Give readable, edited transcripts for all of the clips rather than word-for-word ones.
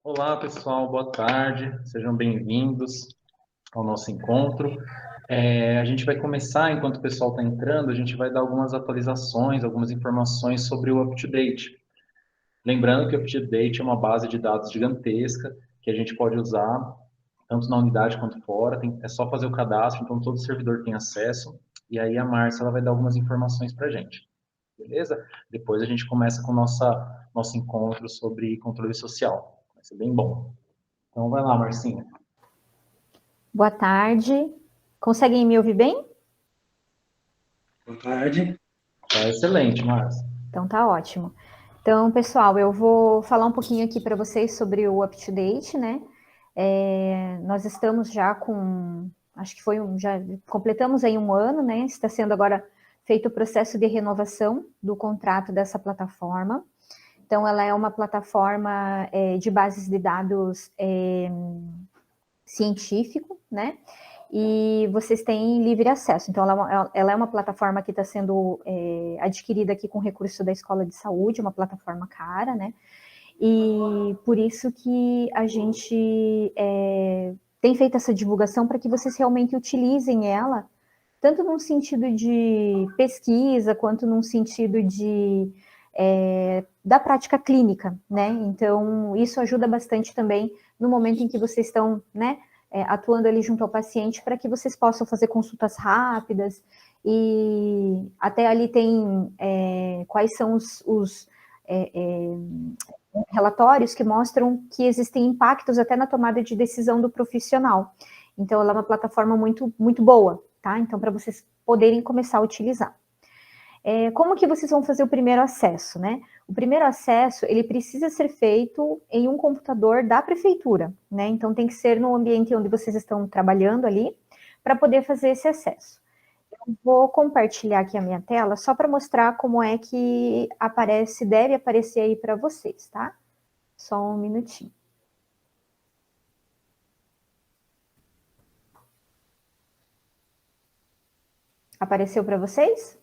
Olá, pessoal, boa tarde, sejam bem-vindos ao nosso encontro. A gente vai começar, enquanto o pessoal está entrando, a gente vai dar algumas atualizações, algumas informações sobre o UpToDate. Lembrando que o UpToDate é uma base de dados gigantesca que a gente pode usar tanto na unidade quanto fora, é só fazer o cadastro, então todo servidor tem acesso, e aí a Márcia ela vai dar algumas informações para a gente, beleza? Depois a gente começa com o nosso encontro sobre controle social, vai ser bem bom. Então vai lá, Marcinha. Boa tarde. Conseguem me ouvir bem? Boa tarde. Tá excelente, Márcia. Então tá ótimo. Então, pessoal, eu vou falar um pouquinho aqui para vocês sobre o UpToDate, né? Nós estamos já com, acho que já completamos aí um ano, né? Está sendo agora feito o processo de renovação do contrato dessa plataforma. Então, ela é uma plataforma de bases de dados científico, né? E vocês têm livre acesso. Então, ela é uma plataforma que está sendo adquirida aqui com recurso da Escola de Saúde, uma plataforma cara, né? E por isso que a gente tem feito essa divulgação para que vocês realmente utilizem ela, tanto num sentido de pesquisa, quanto num sentido da prática clínica, né? Então, isso ajuda bastante também no momento em que vocês estão, né, atuando ali junto ao paciente, para que vocês possam fazer consultas rápidas, e até ali tem quais são os relatórios que mostram que existem impactos até na tomada de decisão do profissional. Então, ela é uma plataforma muito, muito boa, tá? Então, para vocês poderem começar a utilizar. Como que vocês vão fazer o primeiro acesso, né? O primeiro acesso, ele precisa ser feito em um computador da prefeitura, né? Então, tem que ser no ambiente onde vocês estão trabalhando ali, para poder fazer esse acesso. Eu vou compartilhar aqui a minha tela, só para mostrar como é que deve aparecer aí para vocês, tá? Só um minutinho. Apareceu para vocês?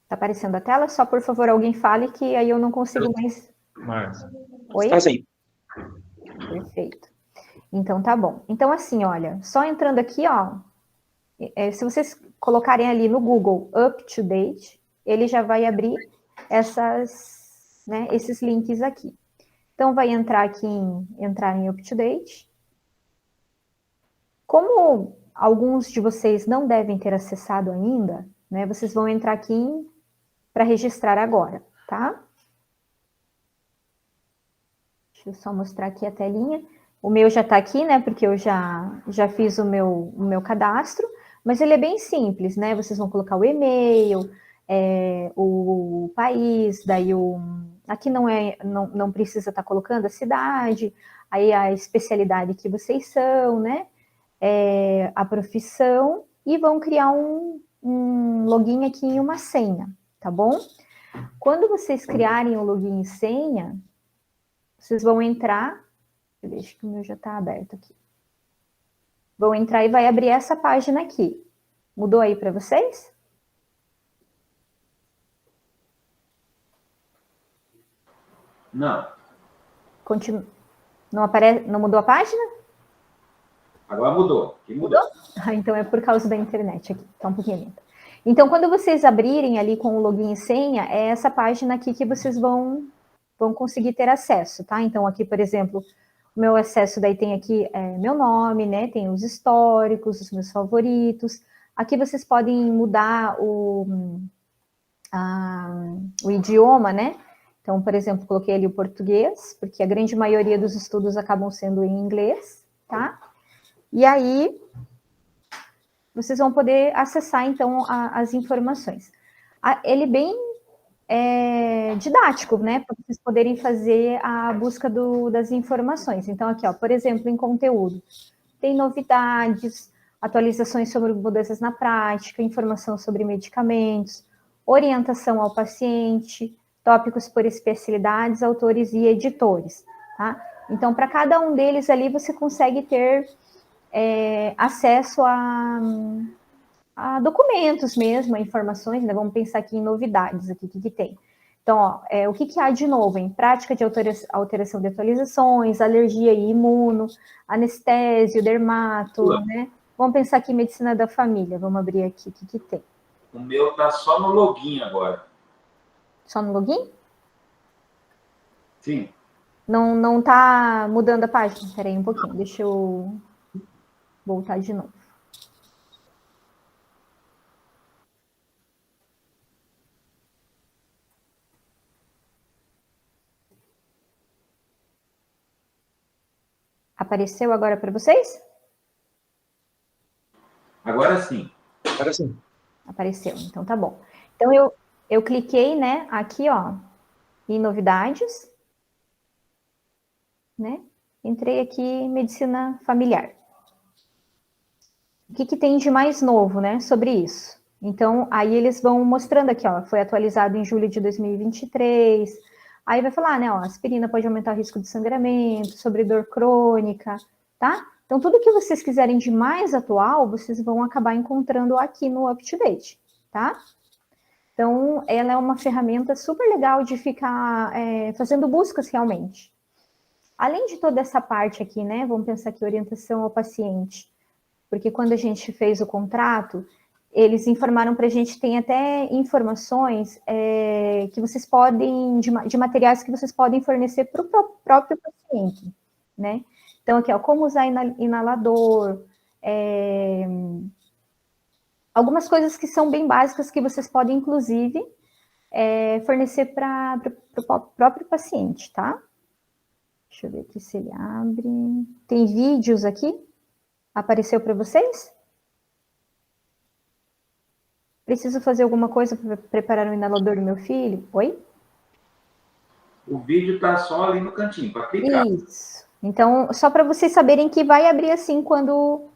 Tá aparecendo a tela? Só, por favor, alguém fale, que aí eu não consigo mais... Márcia. Oi? Está sim. Perfeito. Então, tá bom. Então, assim, olha, só entrando aqui, ó, se vocês colocarem ali no Google UpToDate, ele já vai abrir esses links aqui. Então, vai entrar aqui entrar em UpToDate. Como alguns de vocês não devem ter acessado ainda, né, vocês vão entrar aqui para registrar agora, tá? Deixa eu só mostrar aqui a telinha. O meu já está aqui, né, porque eu já fiz o meu cadastro, mas ele é bem simples, né? Vocês vão colocar o e-mail, o país, daí aqui não precisa estar colocando a cidade, aí a especialidade que vocês são, né? A profissão, e vão criar um login aqui e uma senha, tá bom? Quando vocês criarem o login e senha, vocês vão entrar, eu deixo que o meu já está aberto aqui. Vão entrar e vai abrir essa página aqui. Mudou aí para vocês? Não. Não mudou a página? Agora mudou. Mudou? Então é por causa da internet aqui, tá um pouquinho lenta. Então, quando vocês abrirem ali com o login e senha, é essa página aqui que vocês vão conseguir ter acesso, tá? Então, aqui, por exemplo, o meu acesso daí tem aqui meu nome, né? Tem os históricos, os meus favoritos. Aqui vocês podem mudar o idioma, né? Então, por exemplo, coloquei ali o português, porque a grande maioria dos estudos acabam sendo em inglês, tá? E aí, vocês vão poder acessar, então, as informações. Ele é bem didático, né? Para vocês poderem fazer a busca das informações. Então, aqui, ó, por exemplo, em conteúdo, tem novidades, atualizações sobre mudanças na prática, informação sobre medicamentos, orientação ao paciente, tópicos por especialidades, autores e editores, tá? Então, para cada um deles ali, você consegue ter acesso documentos mesmo, a informações, né? Vamos pensar aqui em novidades, aqui, o que tem. Então, ó, o que há de novo em prática de alteração de atualizações, alergia e imuno, anestésio, dermato, né? Vamos pensar aqui em medicina da família, vamos abrir aqui, o que tem. O meu tá só no login agora. Só no login? Sim. Não tá mudando a página? Espera aí um pouquinho, deixa eu voltar de novo. Apareceu agora para vocês? Agora sim. Agora sim. Apareceu, então tá bom. Então eu cliquei, né, aqui, ó, em novidades, né? Entrei aqui em medicina familiar. O que tem de mais novo, né, sobre isso? Então, aí eles vão mostrando aqui, ó, foi atualizado em julho de 2023. Aí vai falar, né, ó, aspirina pode aumentar o risco de sangramento, sobre dor crônica, tá? Então, tudo que vocês quiserem de mais atual, vocês vão acabar encontrando aqui no UpToDate, tá? Então, ela é uma ferramenta super legal de ficar fazendo buscas realmente. Além de toda essa parte aqui, né, vamos pensar aqui, orientação ao paciente, porque quando a gente fez o contrato, eles informaram para a gente, tem até informações que vocês podem, de materiais que vocês podem fornecer para o próprio paciente, né? Então, aqui, ó, como usar inalador, algumas coisas que são bem básicas que vocês podem, inclusive, fornecer para o próprio paciente, tá? Deixa eu ver aqui se ele abre. Tem vídeos aqui? Apareceu para vocês? Preciso fazer alguma coisa para preparar o inalador do meu filho? Oi? O vídeo tá só ali no cantinho, para clicar. Isso. Então, só para vocês saberem que vai abrir assim quando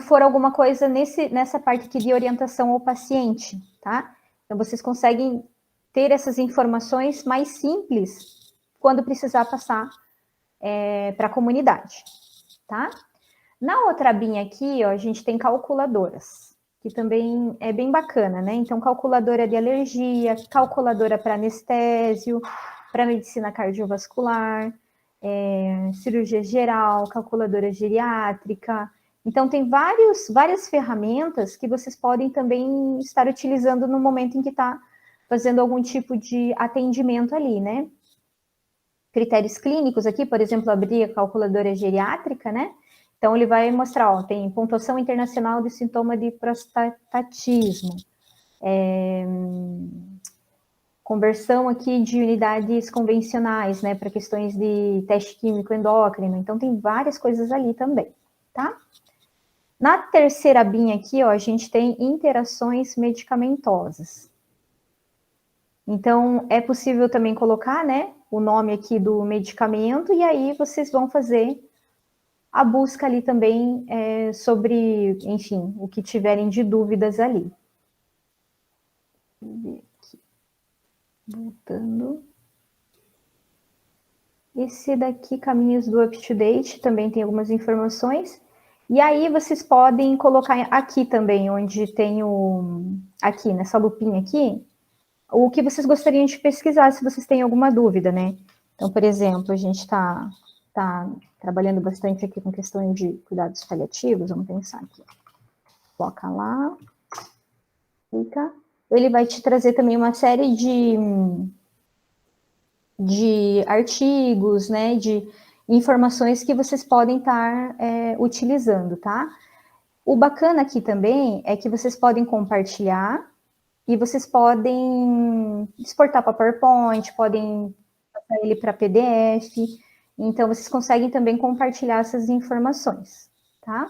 for alguma coisa nessa parte aqui de orientação ao paciente, tá? Então, vocês conseguem ter essas informações mais simples quando precisar passar para a comunidade, tá? Na outra abinha aqui, ó, a gente tem calculadoras, que também é bem bacana, né? Então, calculadora de alergia, calculadora para anestésio, para medicina cardiovascular, cirurgia geral, calculadora geriátrica. Então, tem várias ferramentas que vocês podem também estar utilizando no momento em que está fazendo algum tipo de atendimento ali, né? Critérios clínicos aqui, por exemplo, abrir a calculadora geriátrica, né? Então, ele vai mostrar, ó, tem pontuação internacional de sintoma de prostatatismo, conversão aqui de unidades convencionais, né, para questões de teste químico endócrino. Então, tem várias coisas ali também, tá? Na terceira abinha aqui, ó, a gente tem interações medicamentosas. Então, é possível também colocar, né, o nome aqui do medicamento, e aí vocês vão fazer a busca ali também sobre, enfim, o que tiverem de dúvidas ali. Vou ver aqui. Voltando. Esse daqui, caminhos do UpToDate, também tem algumas informações. E aí vocês podem colocar aqui também, onde tem aqui, nessa lupinha aqui, o que vocês gostariam de pesquisar, se vocês têm alguma dúvida, né? Então, por exemplo, a gente está trabalhando bastante aqui com questões de cuidados paliativos, vamos pensar aqui. Coloca lá, clica. Ele vai te trazer também uma série de artigos, né, de informações que vocês podem estar utilizando, tá? O bacana aqui também é que vocês podem compartilhar e vocês podem exportar para PowerPoint, podem passar ele para PDF. Então, vocês conseguem também compartilhar essas informações, tá?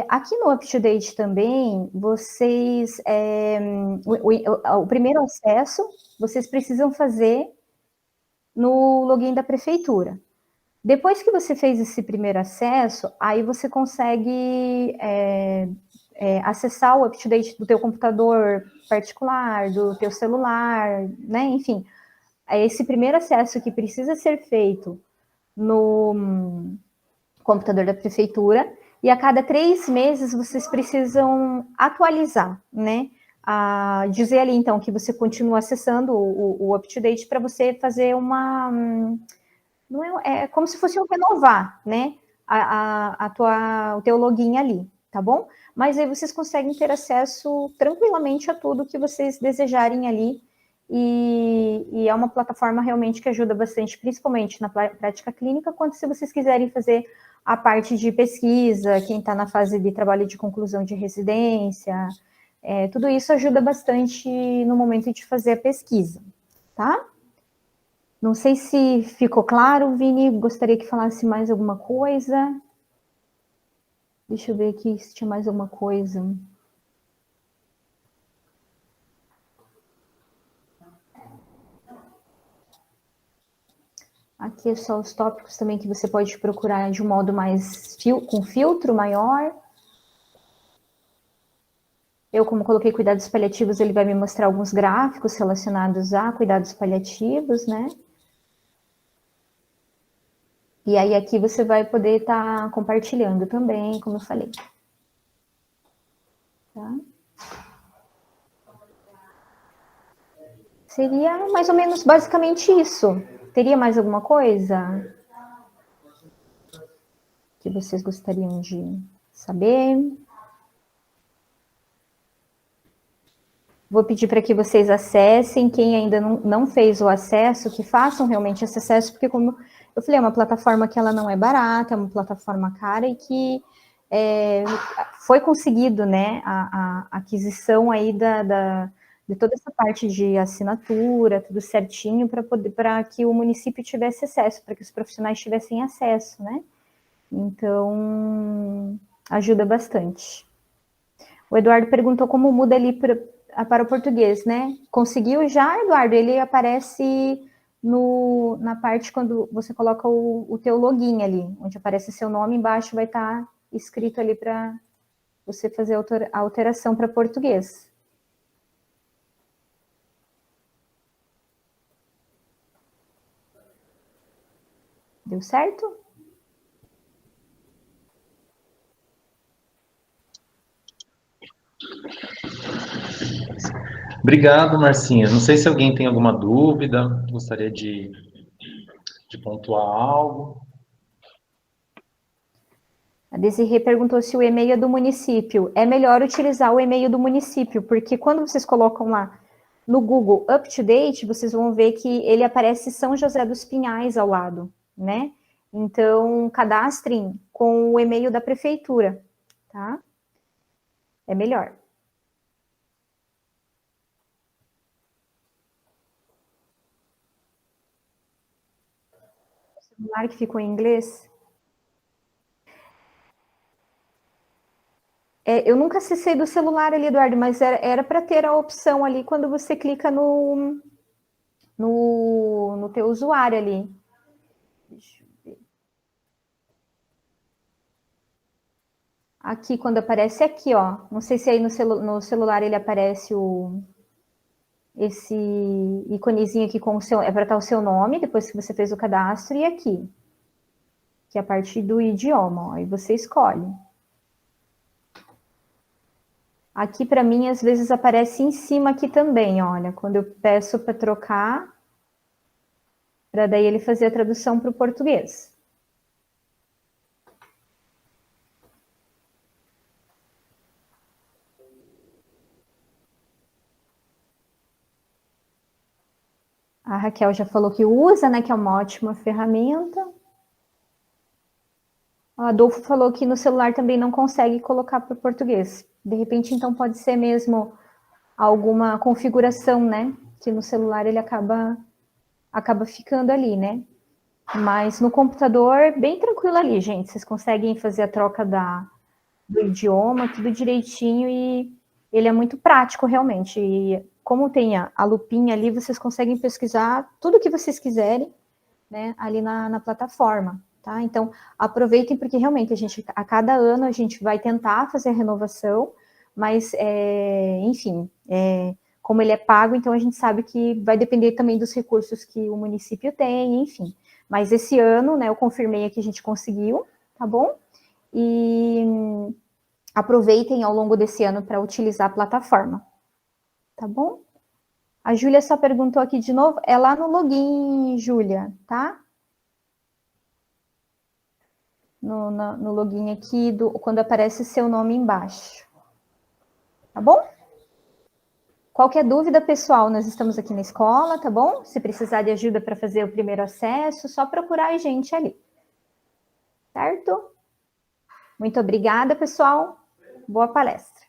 Aqui no UpToDate também, vocês... o primeiro acesso, vocês precisam fazer no login da prefeitura. Depois que você fez esse primeiro acesso, aí você consegue acessar o UpToDate do teu computador particular, do teu celular, né? Enfim, esse primeiro acesso que precisa ser feito no computador da prefeitura, e a cada 3 meses vocês precisam atualizar, né? Dizer ali, então, que você continua acessando o up-to-date para você fazer uma... Não é como se fosse um renovar, né? O teu login ali, tá bom? Mas aí vocês conseguem ter acesso tranquilamente a tudo que vocês desejarem ali, e é uma plataforma realmente que ajuda bastante, principalmente na prática clínica, quanto se vocês quiserem fazer a parte de pesquisa, quem está na fase de trabalho de conclusão de residência, tudo isso ajuda bastante no momento de fazer a pesquisa, tá? Não sei se ficou claro, Vini, gostaria que falasse mais alguma coisa. Deixa eu ver aqui se tinha mais alguma coisa. Aqui é só os tópicos também que você pode procurar de um modo mais com filtro maior. Eu, como coloquei cuidados paliativos, ele vai me mostrar alguns gráficos relacionados a cuidados paliativos, né? E aí aqui você vai poder estar compartilhando também, como eu falei. Tá? Seria mais ou menos basicamente isso. Teria mais alguma coisa que vocês gostariam de saber? Vou pedir para que vocês acessem, quem ainda não fez o acesso, que façam realmente esse acesso, porque como eu falei, é uma plataforma que ela não é barata, é uma plataforma cara e que foi conseguido, né, a aquisição aí de toda essa parte de assinatura, tudo certinho, para que o município tivesse acesso, para que os profissionais tivessem acesso, né? Então, ajuda bastante. O Eduardo perguntou como muda ali para o português, né? Conseguiu já, Eduardo? Ele aparece na parte quando você coloca o teu login ali, onde aparece seu nome, embaixo vai estar escrito ali para você fazer a alteração para português. Deu certo? Obrigado, Marcinha. Não sei se alguém tem alguma dúvida, gostaria de pontuar algo. A Desirê perguntou se o e-mail é do município. É melhor utilizar o e-mail do município, porque quando vocês colocam lá no Google Up to Date, vocês vão ver que ele aparece São José dos Pinhais ao lado, né? Então, cadastrem com o e-mail da prefeitura, tá? É melhor. O celular que ficou em inglês? Eu nunca acessei do celular ali, Eduardo, mas era para ter a opção ali quando você clica no teu usuário ali. Deixa eu ver. Aqui, quando aparece aqui, ó. Não sei se aí no celular ele aparece esse iconezinho aqui com o seu... É para estar o seu nome, depois que você fez o cadastro, e aqui. Que é a parte do idioma, ó. Aí você escolhe. Aqui, para mim, às vezes aparece em cima aqui também, olha. Quando eu peço para trocar, para daí ele fazer a tradução para o português. A Raquel já falou que usa, né? Que é uma ótima ferramenta. O Adolfo falou que no celular também não consegue colocar para o português. De repente, então, pode ser mesmo alguma configuração, né? Que no celular ele acaba ficando ali, né? Mas no computador, bem tranquilo ali, gente. Vocês conseguem fazer a troca do idioma, tudo direitinho, e ele é muito prático, realmente. E como tem a lupinha ali, vocês conseguem pesquisar tudo que vocês quiserem, né, ali na plataforma, tá? Então, aproveitem, porque realmente a cada ano a gente vai tentar fazer a renovação, mas, enfim, como ele é pago, então a gente sabe que vai depender também dos recursos que o município tem, enfim. Mas esse ano, né, eu confirmei que a gente conseguiu, tá bom? e aproveitem ao longo desse ano para utilizar a plataforma, tá bom? A Júlia só perguntou aqui de novo, é lá no login, Júlia, tá? No login aqui, quando aparece seu nome embaixo. Tá bom? Qualquer dúvida, pessoal, nós estamos aqui na escola, tá bom? Se precisar de ajuda para fazer o primeiro acesso, só procurar a gente ali. Certo? Muito obrigada, pessoal. Boa palestra.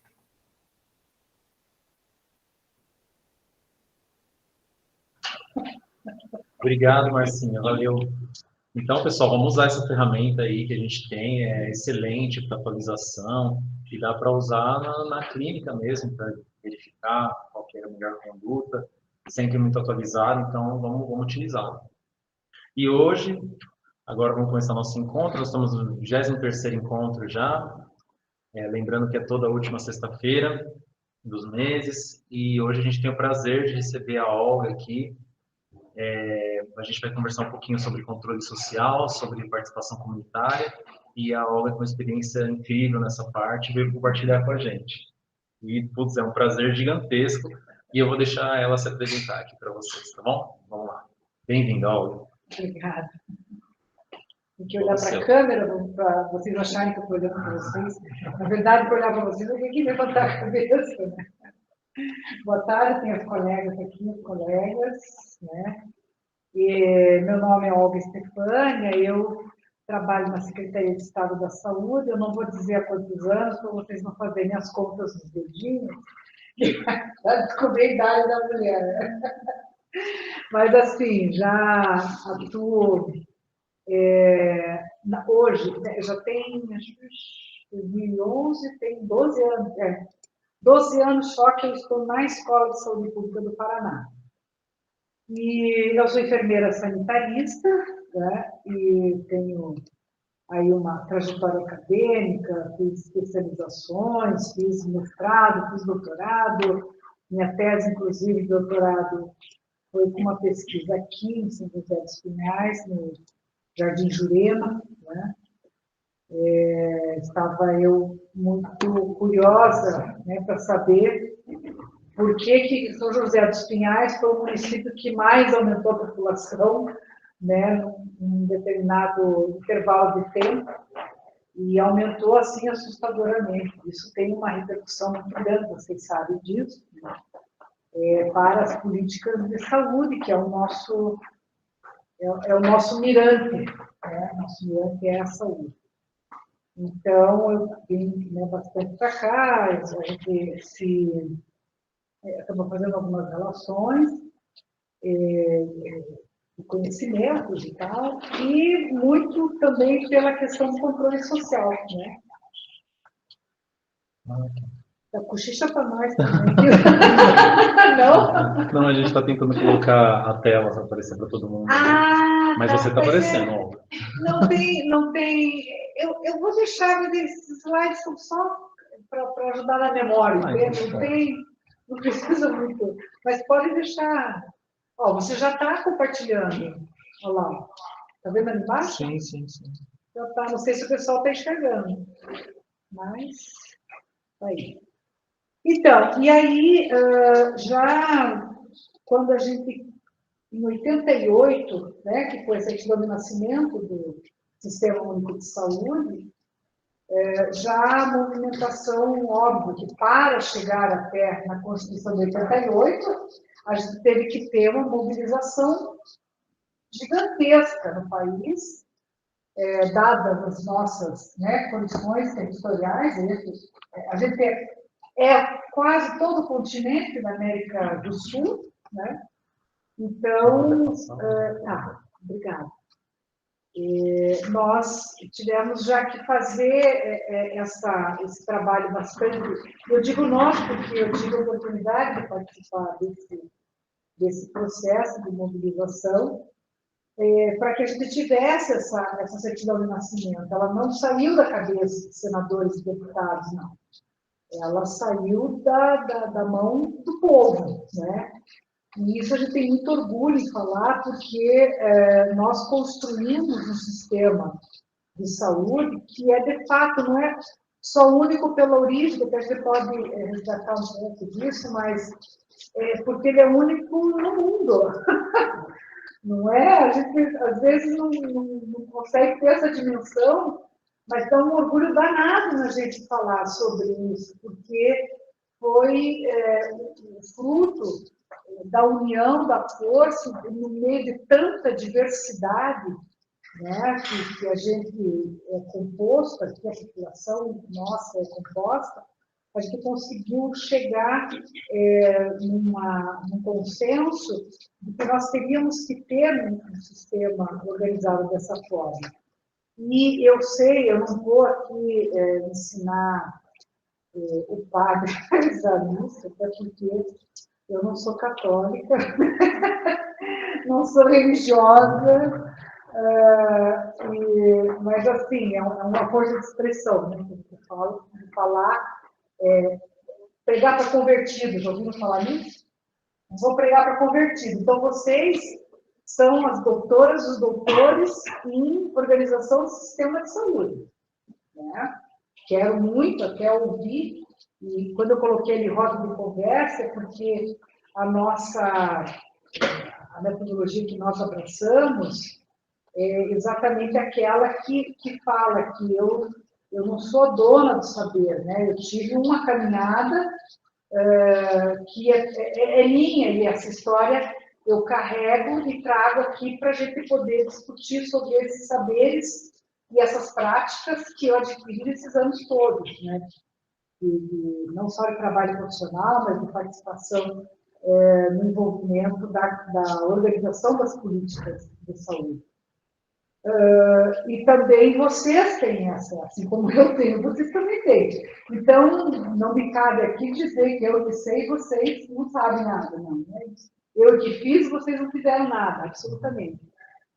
Obrigado, Marcinha. Valeu. Então, pessoal, vamos usar essa ferramenta aí que a gente tem, é excelente para atualização, e dá para usar na clínica mesmo, para verificar qual que é a melhor conduta, sempre muito atualizado, então vamos utilizá-lo. E hoje, agora vamos começar nosso encontro, nós estamos no 23º encontro já, lembrando que é toda a última sexta-feira dos meses, e hoje a gente tem o prazer de receber a Olga aqui. A gente vai conversar um pouquinho sobre controle social, sobre participação comunitária, e a Olga com uma experiência incrível nessa parte, veio compartilhar com a gente. E, putz, é um prazer gigantesco, e eu vou deixar ela se apresentar aqui para vocês, tá bom? Vamos lá. Bem-vinda, Olga. Obrigada. Tem que olhar para a câmera para vocês acharem que eu estou olhando para vocês. Na verdade, para olhar para vocês, eu tenho que levantar a cabeça. Né? Boa tarde, tem as colegas aqui, os colegas. Né? E, meu nome é Olga Estefânia, eu trabalho na Secretaria de Estado da Saúde. Eu não vou dizer há quantos anos, para vocês não fazerem as contas dos dedinhos, para descobrir a idade da mulher. Mas, assim, já atuo... hoje, já tem, acho que 2011, tem 12 anos, 12 anos só que eu estou na Escola de Saúde Pública do Paraná. E eu sou enfermeira sanitarista, né, e tenho aí uma trajetória acadêmica, fiz especializações, fiz mestrado, fiz doutorado, minha tese, inclusive, de doutorado foi com uma pesquisa aqui em São José dos Pinhais, no Jardim Jurema, né? Estava eu muito curiosa, né, para saber por que São José dos Pinhais foi o município que mais aumentou a população, né, num determinado intervalo de tempo, e aumentou assim assustadoramente. Isso tem uma repercussão muito grande, vocês sabem disso, né, para as políticas de saúde, que é o nosso mirante, né? Nosso mirante é a saúde. Então, eu vim, né, bastante para cá, a gente estamos fazendo algumas relações, de conhecimentos e tal, e muito também pela questão do controle social, né? Da cochicha para nós também. Não? Não, a gente está tentando colocar a tela para aparecer para todo mundo. Mas você está aparecendo, Olga. Não tem. Eu vou deixar, mas esses slides são só para ajudar na memória. Não precisa muito. Mas pode deixar. Ó, você já está compartilhando. Olha lá. Está vendo ali embaixo? Sim. Já tá, não sei se o pessoal está enxergando. Mas. Aí. Então, e aí, já quando a gente, em 88, né, que foi a certidão de nascimento do Sistema Único de Saúde, já a movimentação, óbvio, que para chegar até na Constituição de 88, a gente teve que ter uma mobilização gigantesca no país, dadas as nossas, né, condições territoriais. A gente quase todo o continente da América do Sul, né? Então, obrigada. Nós tivemos já que fazer esse trabalho bastante. Eu digo nós, porque eu tive a oportunidade de participar desse processo de mobilização, para que a gente tivesse essa certidão de nascimento. Ela não saiu da cabeça de senadores e deputados, não. Ela saiu da mão do povo, né? E isso a gente tem muito orgulho em falar, porque nós construímos um sistema de saúde, que é, de fato, não é só único pela origem, que a gente pode resgatar um pouco disso, mas porque ele é único no mundo. Não é? A gente, às vezes, não consegue ter essa dimensão, mas dá um orgulho danado na gente falar sobre isso, porque foi fruto da união, da força, no meio de tanta diversidade, né, que a gente é composto, que a população nossa é composta, a gente conseguiu chegar num consenso de que nós teríamos que ter um sistema organizado dessa forma. E eu sei, eu não vou aqui ensinar o padre a rezar missa, até porque eu não sou católica, não sou religiosa, mas assim, é uma força de expressão, né? Eu falo, de falar, pregar para convertidos, já ouviram falar nisso? Eu vou pregar para convertidos. Então, vocês são as doutoras, os doutores em organização do sistema de saúde. Né? Quero muito até ouvir, e quando eu coloquei ali roda de conversa, é porque a metodologia que nós abraçamos é exatamente aquela que fala que eu não sou dona do saber, né? Eu tive uma caminhada que é minha, e essa história eu carrego e trago aqui para a gente poder discutir sobre esses saberes e essas práticas que eu adquiri nesses anos todos, né? Não só de trabalho profissional, mas de participação no envolvimento da organização das políticas de saúde. E também vocês têm essa, assim como eu tenho, vocês também têm. Então, não me cabe aqui dizer que eu que sei, vocês não sabem nada, não. Né? Eu que fiz, vocês não fizeram nada, absolutamente.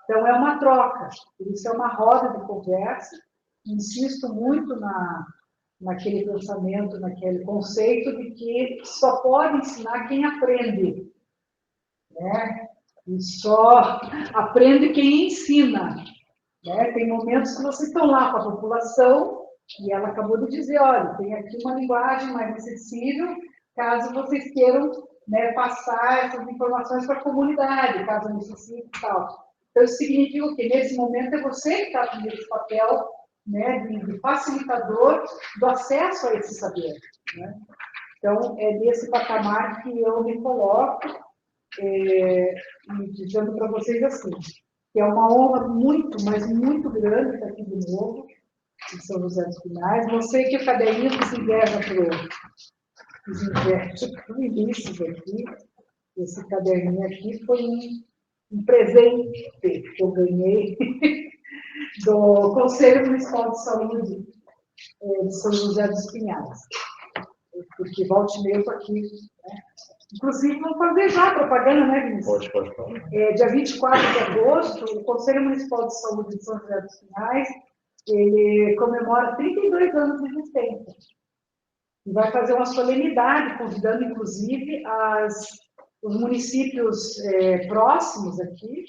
Então, é uma troca, isso é uma roda de conversa. Insisto muito naquele pensamento, naquele conceito de que só pode ensinar quem aprende. Né? E só aprende quem ensina. Né? Tem momentos que vocês estão lá com a população e ela acabou de dizer, olha, tem aqui uma linguagem mais acessível, caso vocês queiram, né, passar essas informações para a comunidade, caso necessite e tal. Então, isso significa que nesse momento é você que está fazendo esse papel, né, de facilitador do acesso a esse saber. Né? Então, é nesse patamar que eu me coloco, dizendo para vocês assim, que é uma honra muito, mas muito grande estar aqui de novo, em São José dos Pinhais. Você que o caderninho desinveja para o início aqui, esse caderninho aqui foi um presente que eu ganhei do Conselho Municipal de Saúde de São José dos Pinhais. Porque volta e meia eu estou aqui, né? Inclusive, vamos fazer já a propaganda, né, Vinícius? Pode. Dia 24 de agosto, o Conselho Municipal de Saúde de São José dos Pinhais, ele comemora 32 anos de existência. E vai fazer uma solenidade, convidando, inclusive, os municípios próximos aqui.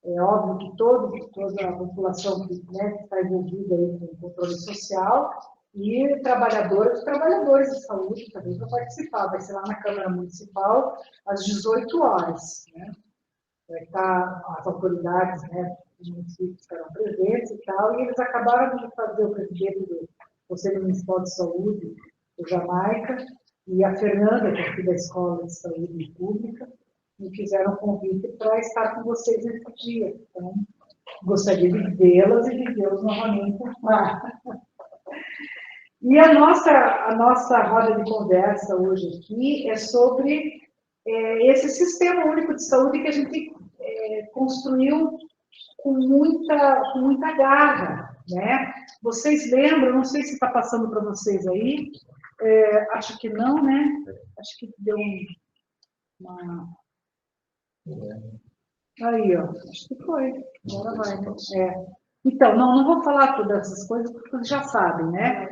É óbvio que toda a população que está envolvida aí com o controle social, e trabalhadores de saúde também para participar. Vai ser lá na Câmara Municipal, às 18 horas. Né? Vai estar as autoridades, né, dos municípios estarão presentes e tal, e eles acabaram de fazer o presidente do Conselho Municipal de Saúde, o Jamaica, e a Fernanda, que é aqui da Escola de Saúde Pública, me fizeram um convite para estar com vocês nesse dia. Então, gostaria de vê-las e de vê-los novamente lá. E a nossa roda de conversa hoje aqui é sobre esse sistema único de saúde que a gente construiu com muita garra, né? Vocês lembram, não sei se está passando para vocês aí, acho que não, né? Acho que deu uma... Aí, ó, acho que foi. Agora vai, né? Então, não vou falar todas essas coisas, porque vocês já sabem, né?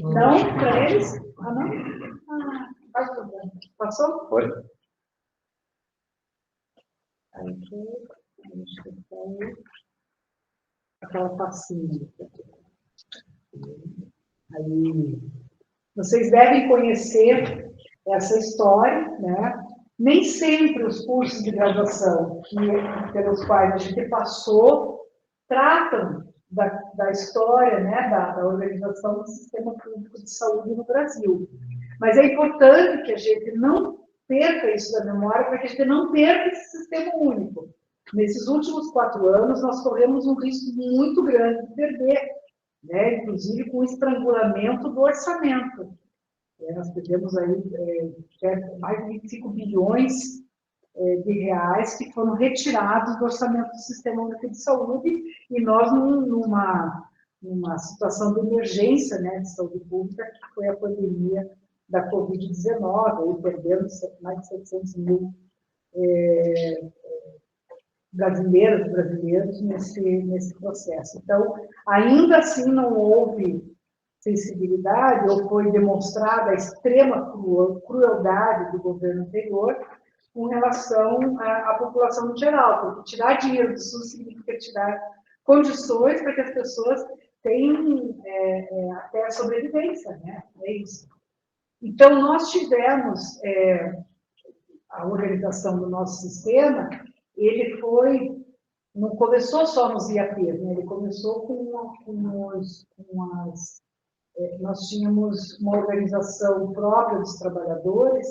Não, para eles? Ah, não? Ah, passou? Foi. aquela passinha. Aí, vocês devem conhecer essa história, né? Nem sempre os cursos de graduação pelos quais a gente passou tratam da história, né, da organização do sistema público de saúde no Brasil. Mas é importante que a gente não perca isso da memória, para que a gente não perca esse sistema único. Nesses últimos 4 anos, nós corremos um risco muito grande de perder, né, inclusive com o estrangulamento do orçamento. Nós perdemos aí mais de 25 bilhões de reais que foram retirados do orçamento do Sistema Único de Saúde, e nós numa situação de emergência, né, de saúde pública, que foi a pandemia da Covid-19, aí perdemos mais de 700 mil brasileiros nesse processo. Então, ainda assim não houve sensibilidade, ou foi demonstrada a extrema crueldade do governo anterior com relação à população no geral, porque tirar dinheiro do SUS significa tirar condições para que as pessoas tenham até a sobrevivência, né? É isso. Então, nós tivemos a organização do nosso sistema, ele não começou só nos IAPs, né? Ele começou nós tínhamos uma organização própria dos trabalhadores,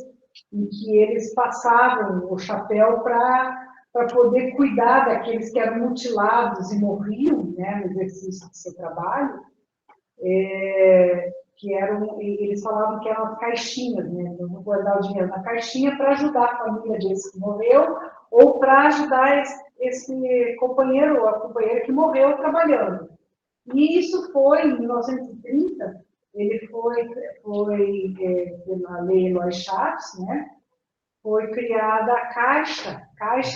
em que eles passavam o chapéu para poder cuidar daqueles que eram mutilados e morriam, né, no exercício do seu trabalho, eles falavam que eram as caixinhas, né, não guardar o dinheiro na caixinha para ajudar a família desse que morreu, ou para ajudar esse companheiro ou a companheira que morreu trabalhando. E isso foi, em 1930, ele foi pela lei Eloy Chaves, né? Foi criada a Caixa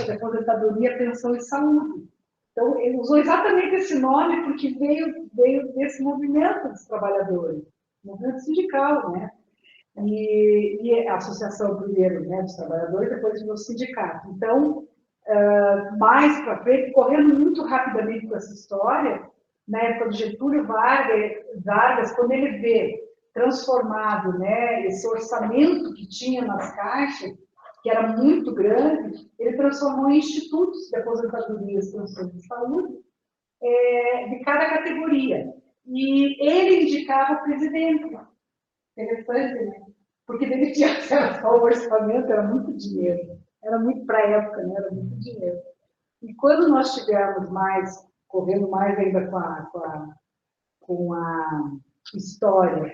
de Aposentadoria, Pensão e Saúde. Então, ele usou exatamente esse nome porque veio desse movimento dos trabalhadores, movimento sindical, né? E a associação primeiro, né, dos trabalhadores, depois do sindicato. Então, mais para frente, correndo muito rapidamente com essa história, na época do Getúlio Vargas, quando ele vê transformado, né, esse orçamento que tinha nas caixas, que era muito grande, ele transformou em institutos de aposentadoria e pensões de saúde de cada categoria. E ele indicava o presidente. Interessante, né? Porque ele tinha acesso ao orçamento, era muito dinheiro. Era muito para a época, né? Era muito dinheiro. E quando nós tivemos correndo mais ainda com a história,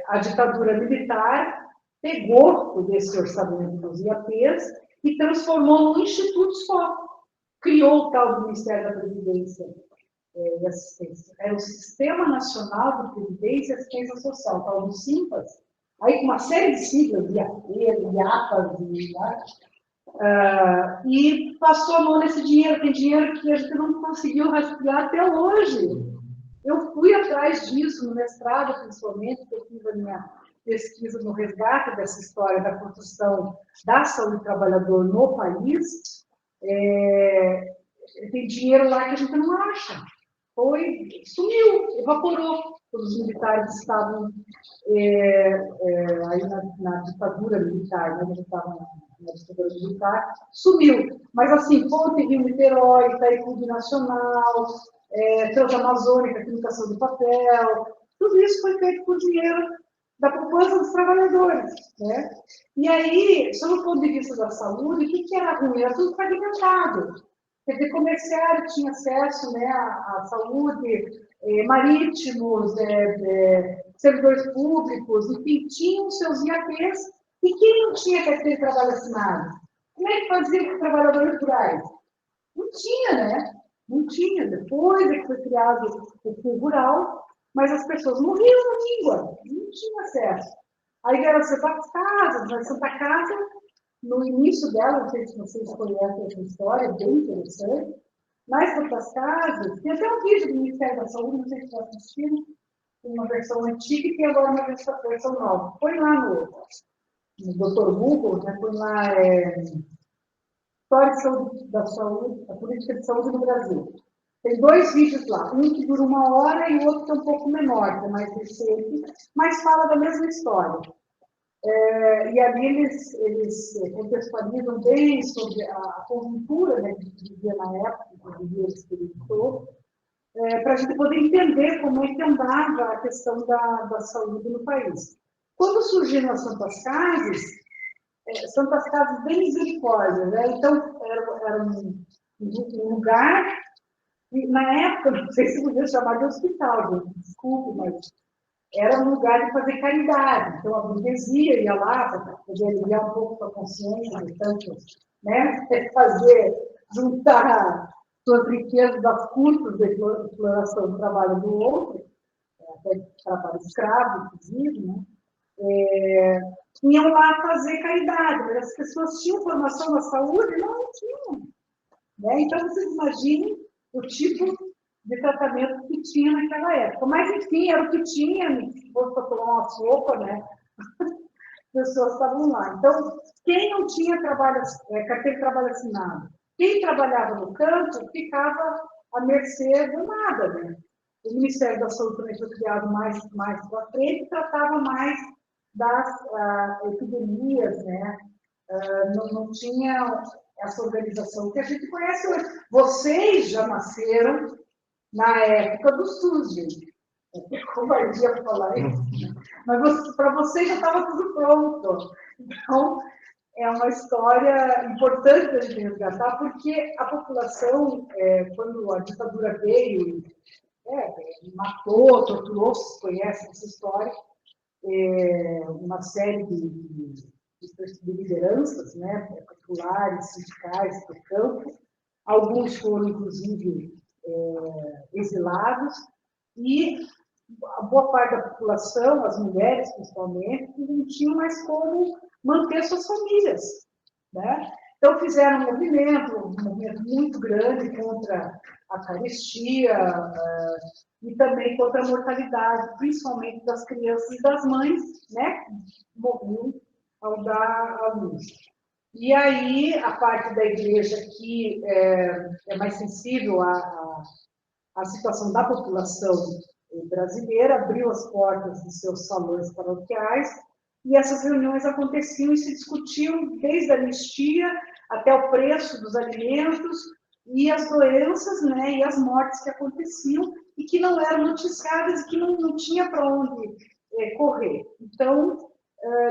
a ditadura militar pegou desse orçamento dos IAPs e transformou num instituto só. Criou o tal do Ministério da Previdência e Assistência. Era o Sistema Nacional de Previdência e Assistência Social, o tal do SIMPAS, aí com uma série de siglas, IAP, IAPAS, e passou a mão nesse dinheiro, tem dinheiro que a gente não conseguiu rastrear até hoje. Eu fui atrás disso no mestrado, principalmente, que eu fiz a minha pesquisa no resgate dessa história da construção da saúde do trabalhador no país. Tem dinheiro lá que a gente não acha. Sumiu, evaporou. Os militares estavam aí na ditadura militar, né? Eles estavam na ditadura militar, sumiu. Mas, assim, Ponte Rio-Niterói, Itaipu Nacional, Transamazônica, Química de Papel, tudo isso foi feito por dinheiro da poupança dos trabalhadores, né? E aí, sob o ponto de vista da saúde, o que era ruim? Era tudo fragmentado. Quer dizer, comerciário tinha acesso, né, à saúde, marítimos, servidores públicos, enfim, tinham seus IAPs, e quem não tinha carteira de trabalho assinado? Como é que fazia com os trabalhadores rurais? Não tinha, né? Não tinha. Depois é que foi criado o Fundo Rural, mas as pessoas morriam na língua, não tinham acesso. Aí vieram as Santas Casas, a Santa Casa, no início dela, não sei se vocês conhecem essa história, bem interessante, nas Santas Casas, tem até um vídeo do Ministério da Saúde, não sei se vocês assistiram, tem uma versão antiga e tem agora uma versão nova. Põe lá no Dr. Google, né, põe lá História da Saúde, a Política de Saúde no Brasil. Tem 2 vídeos lá, um que dura 1 hora e o outro que é um pouco menor, que é mais recente, mas fala da mesma história. E ali eles contextualizam bem sobre a conjuntura, né, que se vivia na época, que vivia esse período todo, para a gente poder entender como é que andava a questão da saúde no país. Quando surgiram as Santas Casas bem misericórdia, né? Então, era um lugar, e na época, não sei se podia chamar de hospital, desculpe, mas era um lugar de fazer caridade. Então, a burguesia ia lá para poder aliviar um pouco a consciência de tantos, né? Juntar suas riquezas das custas da exploração do trabalho do outro, até trabalho escravo, inclusive, né? Iam lá fazer caridade, mas as pessoas tinham formação na saúde? Não tinham. Né? Então, vocês imaginem o tipo de tratamento que tinha naquela época. Mas, enfim, era o que tinha, se fosse para tomar uma sopa, né? As pessoas estavam lá. Então, quem não tinha carteira de trabalho assinado, quem trabalhava no campo, ficava à mercê do nada, né? O Ministério da Saúde também foi criado mais para frente, tratava mais das epidemias, né? Não tinha essa organização que a gente conhece hoje. Vocês já nasceram na época do SUS, gente. Covardia falar isso. Mas para vocês já estava tudo pronto. Então, é uma história importante a gente resgatar, porque a população, quando a ditadura veio, matou, torturou, vocês conhecem essa história, uma série de lideranças, né, populares, sindicais, do campo. Alguns foram, inclusive, exilados, e a boa parte da população, as mulheres principalmente, não tinham mais como manter suas famílias, né? Então, fizeram um movimento muito grande contra a carestia e também contra a mortalidade, principalmente das crianças e das mães, né, que morriam ao dar à luz. E aí, a parte da igreja que é mais sensível à situação da população brasileira, abriu as portas de seus salões paroquiais, e essas reuniões aconteciam e se discutiam desde a anistia até o preço dos alimentos e as doenças, né, e as mortes que aconteciam e que não eram noticiadas e que não tinha para onde correr. Então,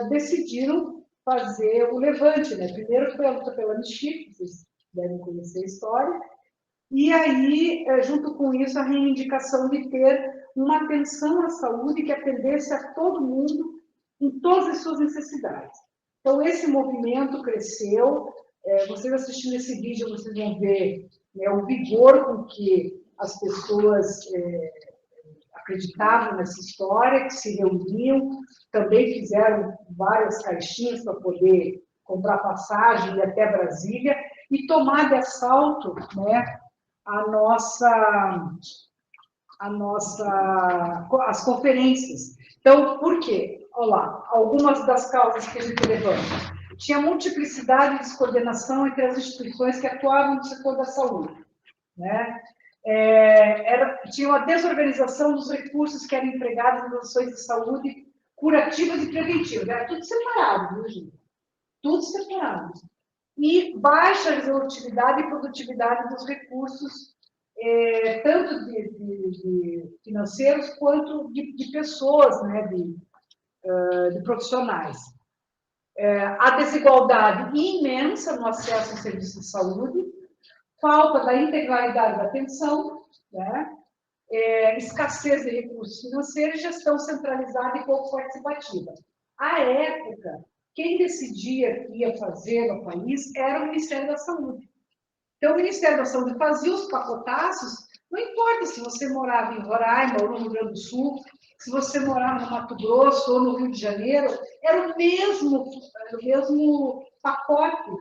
decidiram fazer o levante, né? Primeiro foi a luta pela anistia, que vocês devem conhecer a história, e aí, junto com isso, a reivindicação de ter uma atenção à saúde que atendesse a todo mundo em todas as suas necessidades. Então, esse movimento cresceu. Vocês assistindo esse vídeo, vocês vão ver, né, o vigor com que as pessoas acreditavam nessa história, que se reuniam, também fizeram várias caixinhas para poder comprar passagem e ir até Brasília e tomar de assalto, né, as conferências. Então, por quê? Olha lá, algumas das causas que a gente levanta. Tinha multiplicidade e descoordenação entre as instituições que atuavam no setor da saúde, né? Tinha uma desorganização dos recursos que eram empregados nas ações de saúde curativas e preventivas. Era tudo separado, viu, gente? Tudo separado. E baixa resolutividade e produtividade dos recursos, tanto de financeiros quanto de pessoas, né, de profissionais. A desigualdade imensa no acesso ao serviço de saúde, falta da integralidade da atenção, né, escassez de recursos financeiros, gestão centralizada e pouco participativa. À época, quem decidia o que ia fazer no país era o Ministério da Saúde. Então, o Ministério da Saúde fazia os pacotaços, não importa se você morava em Roraima ou no Rio Grande do Sul, se você morava no Mato Grosso ou no Rio de Janeiro, era o mesmo pacote,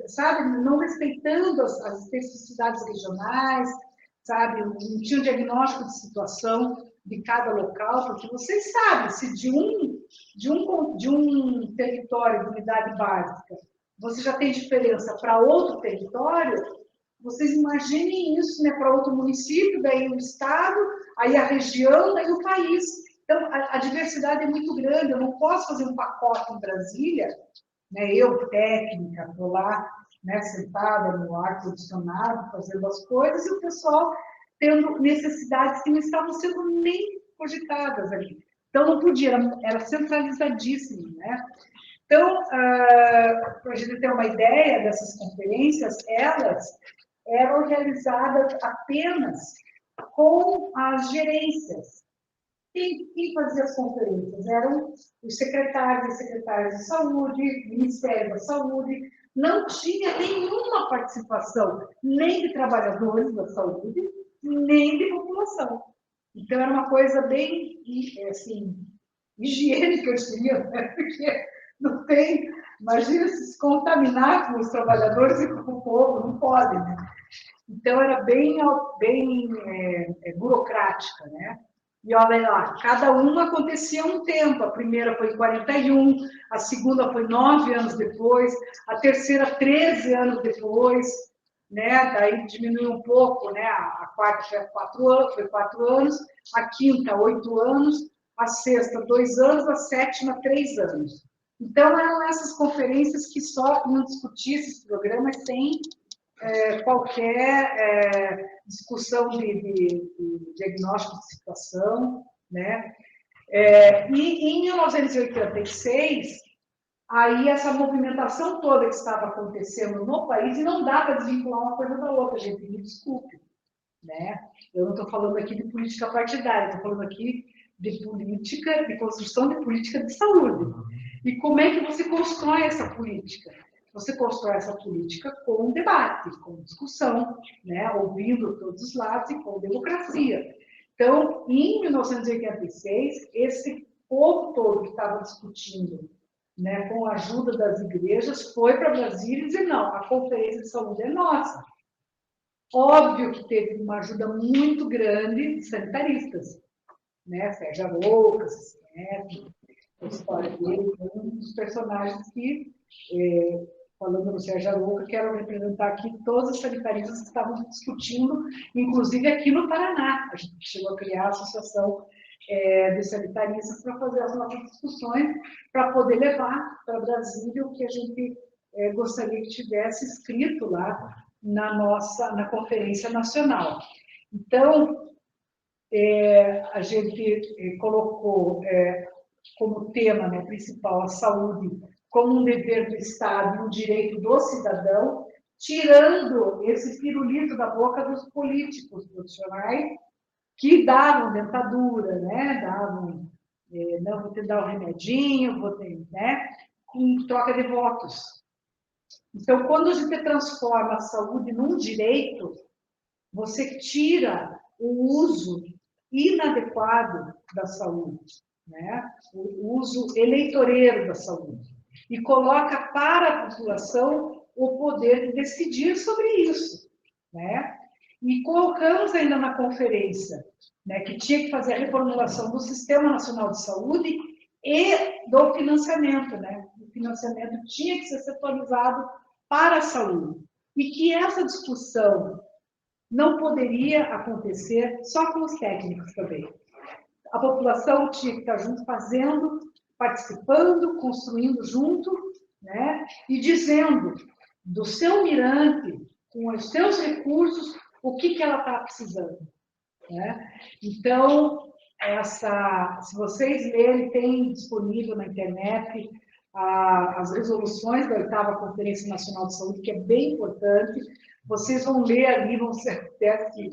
sabe? Não respeitando as especificidades regionais, sabe? Não tinha um diagnóstico de situação de cada local, porque vocês sabem, se de um território de unidade básica você já tem diferença para outro território, vocês imaginem isso, né, para outro município, daí o estado, aí a região, daí o país. Então, a diversidade é muito grande, eu não posso fazer um pacote em Brasília, né, eu, técnica, estou lá, né, sentada no ar-condicionado, fazendo as coisas, e o pessoal tendo necessidades que não estavam sendo nem cogitadas ali. Então, não podia, era centralizadíssimo, né? Então, para a gente ter uma ideia dessas conferências, elas eram realizadas apenas com as gerências. Quem fazia as conferências? Eram os secretários e secretárias de saúde, Ministério da Saúde. Não tinha nenhuma participação, nem de trabalhadores da saúde, nem de população. Então, era uma coisa bem, assim, higiênica, eu diria, né? Porque não tem... Imagina se contaminar com os trabalhadores e com o povo, não pode, né? Então, era bem burocrática, né? E olha lá, cada uma acontecia um tempo. A primeira foi em 41, a segunda foi 9 anos depois, a terceira 13 anos depois, né? Daí diminuiu um pouco, né? A quarta foi 4 anos, a quinta 8 anos, a sexta 2 anos, a sétima 3 anos. Então, eram essas conferências que só iam discutir esses programas sem qualquer discussão de diagnóstico de situação, né? E em 1986, aí essa movimentação toda que estava acontecendo no país, e não dá para desvincular uma coisa da outra, gente, me desculpe, né? Eu não estou falando aqui de política partidária, estou falando aqui de política, de construção de política de saúde. E como é que você constrói essa política? Você constrói essa política com debate, com discussão, né? Ouvindo todos os lados e com democracia. Então, em 1986, esse povo todo que estava discutindo, né, com a ajuda das igrejas, foi para Brasília e disse, não, a Conferência de Saúde é nossa. Óbvio que teve uma ajuda muito grande de sanitaristas, né? Sérgio Aroucas, a história dele, foi um dos personagens que, falando no Sérgio Arouca, quero representar aqui todos os sanitaristas que estavam discutindo, inclusive aqui no Paraná. A gente chegou a criar a associação de sanitaristas para fazer as nossas discussões, para poder levar para Brasília o que a gente gostaria que tivesse escrito lá na Conferência Nacional. Então, a gente colocou como tema, né, principal a saúde como um dever do Estado e um direito do cidadão, tirando esse pirulito da boca dos políticos profissionais que davam dentadura, né, davam, não, vou te dar um remedinho, vou ter, né, com troca de votos. Então, quando a gente transforma a saúde num direito, você tira o uso inadequado da saúde, né? O uso eleitoreiro da saúde, e coloca para a população o poder de decidir sobre isso, né? E colocamos ainda na conferência, né, que tinha que fazer a reformulação do Sistema Nacional de Saúde e do financiamento, né? O financiamento tinha que ser setorizado para a saúde, e que essa discussão não poderia acontecer só com os técnicos também. A população tinha que estar junto, fazendo, participando, construindo junto, né? E dizendo do seu mirante, com os seus recursos, o que ela está precisando, né? Então, se vocês lerem, tem disponível na internet as resoluções da 8ª Conferência Nacional de Saúde, que é bem importante. Vocês vão ler ali, vão ser até que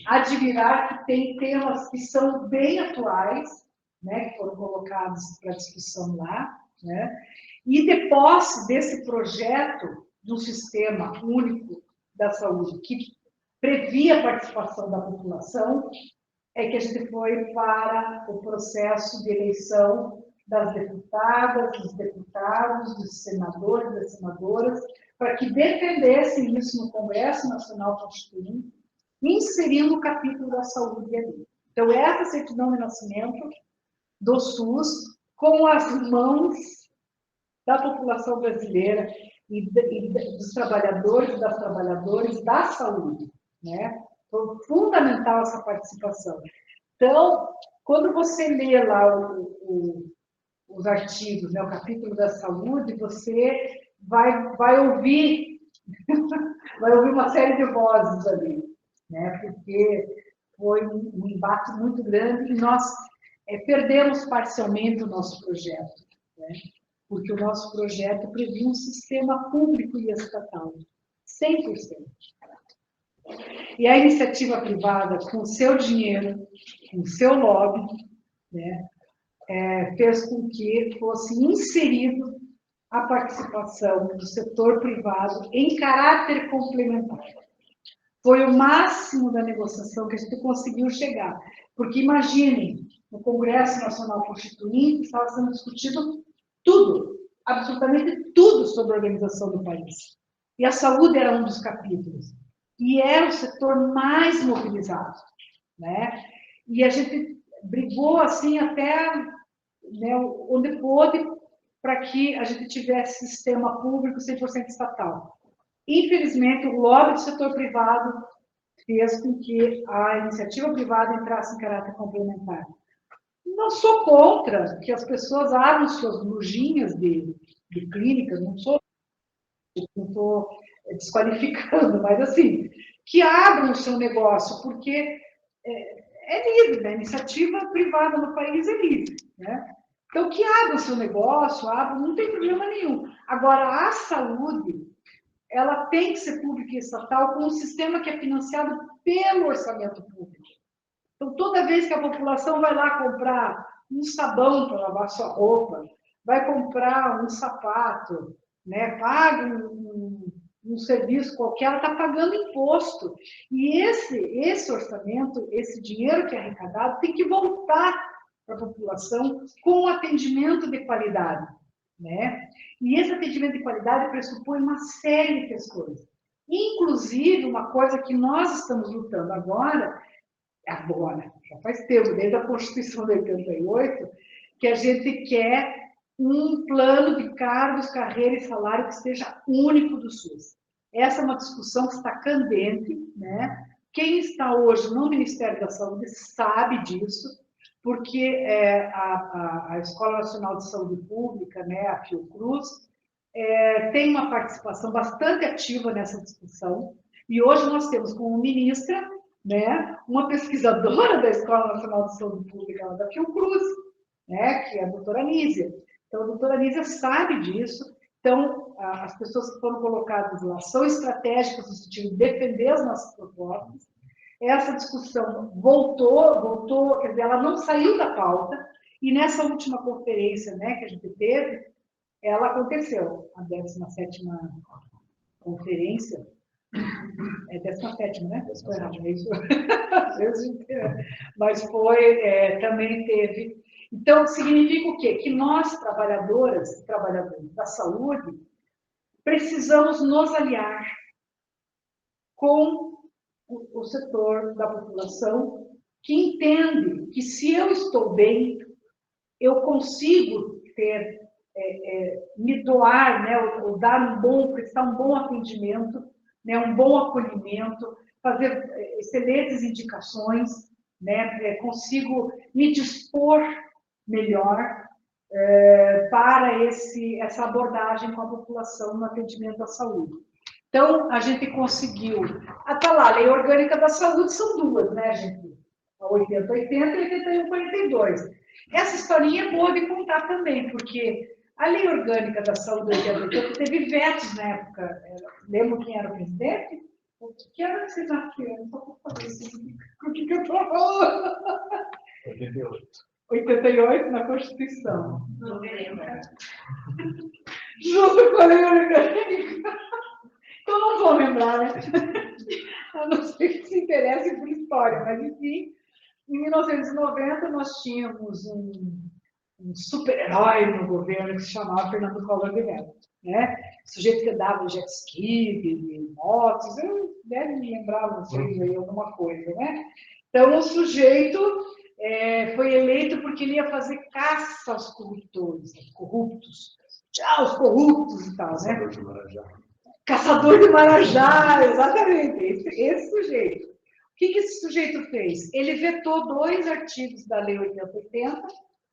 admirar que tem temas que são bem atuais, né, que foram colocados para discussão lá, né? E de posse desse projeto de um sistema único da saúde, que previa a participação da população, é que a gente foi para o processo de eleição das deputadas, dos deputados, dos senadores, das senadoras, para que defendessem isso no Congresso Nacional Constituinte, inserindo o capítulo da saúde ali. Então, essa certidão de nascimento do SUS, com as mãos da população brasileira, e dos trabalhadores e das trabalhadoras da saúde, né? Então, fundamental essa participação. Então, quando você lê lá os artigos, né, o capítulo da saúde, você vai ouvir uma série de vozes ali, né? Porque foi um embate muito grande e nós perdemos parcialmente o nosso projeto, né? Porque o nosso projeto previa um sistema público e estatal, 100%. E a iniciativa privada, com o seu dinheiro, com o seu lobby, né, fez com que fosse inserido a participação do setor privado em caráter complementar. Foi o máximo da negociação que a gente conseguiu chegar. Porque, imaginem, no Congresso Nacional Constituinte estava sendo discutido tudo, absolutamente tudo sobre a organização do país. E a saúde era um dos capítulos. E era o setor mais mobilizado, né? E a gente brigou, assim, até, né, onde pôde, para que a gente tivesse sistema público 100% estatal. Infelizmente, o lobby do setor privado fez com que a iniciativa privada entrasse em caráter complementar. Não sou contra que as pessoas abram suas lojinhas de clínicas, não estou desqualificando, mas assim, que abram o seu negócio, porque é livre, né? A iniciativa privada no país é livre, né? Então, que abra o seu negócio, não tem problema nenhum. Agora, a saúde, ela tem que ser pública e estatal com um sistema que é financiado pelo orçamento público. Então, toda vez que a população vai lá comprar um sabão para lavar sua roupa, vai comprar um sapato, né, paga um serviço qualquer, ela está pagando imposto. E esse orçamento, esse dinheiro que é arrecadado, tem que voltar para a população com atendimento de qualidade, né? E esse atendimento de qualidade pressupõe uma série de questões. Inclusive, uma coisa que nós estamos lutando agora, já faz tempo, desde a Constituição de 88, que a gente quer um plano de cargos, carreira e salário que seja único do SUS. Essa é uma discussão que está candente, né? Quem está hoje no Ministério da Saúde sabe disso, porque a Escola Nacional de Saúde Pública, né, a Fiocruz, tem uma participação bastante ativa nessa discussão, e hoje nós temos como ministra, né, uma pesquisadora da Escola Nacional de Saúde Pública da Fiocruz, né, que é a doutora Nízia. Então, a doutora Nízia sabe disso. Então, as pessoas que foram colocadas lá são estratégicas no sentido de defender as nossas propostas. Essa discussão voltou, quer dizer, ela não saiu da pauta, e nessa última conferência, né, que a gente teve, ela aconteceu, a 17ª conferência, 17ª, né? Estou errado, é isso? Mas também teve. Então, significa o quê? Que nós, trabalhadoras e trabalhadores da saúde, precisamos nos aliar com o setor da população que entende que se eu estou bem, eu consigo me doar, né, ou prestar um bom atendimento, né, um bom acolhimento, fazer excelentes indicações, né, consigo me dispor melhor para essa abordagem com a população no atendimento à saúde. Então, a gente conseguiu... Até lá, a Lei Orgânica da Saúde são duas, né, gente? A 8080 e 8142. Essa historinha é boa de contar também, porque a Lei Orgânica da Saúde de 8080 teve vetos na época. Lembra quem era o presidente? O que era que vocês acharam? Só vou fazer isso. O que eu estou falando? 88. 88 na Constituição. 90. Junto com a Lei Orgânica. Então, não vou lembrar, né? A não ser que se interessem por história, mas, enfim, em 1990, nós tínhamos um super-herói no governo que se chamava Fernando Collor de Mello, né? Sujeito que andava de jet ski, de motos, eu deve me lembrar vocês aí alguma coisa, né? Então, o sujeito foi eleito porque ele ia fazer caça aos corruptos, tchau, os corruptos e tal, né? Caçador de Marajá. Caçador de Marajá, exatamente, esse sujeito. O que esse sujeito fez? Ele vetou 2 artigos da Lei 8080,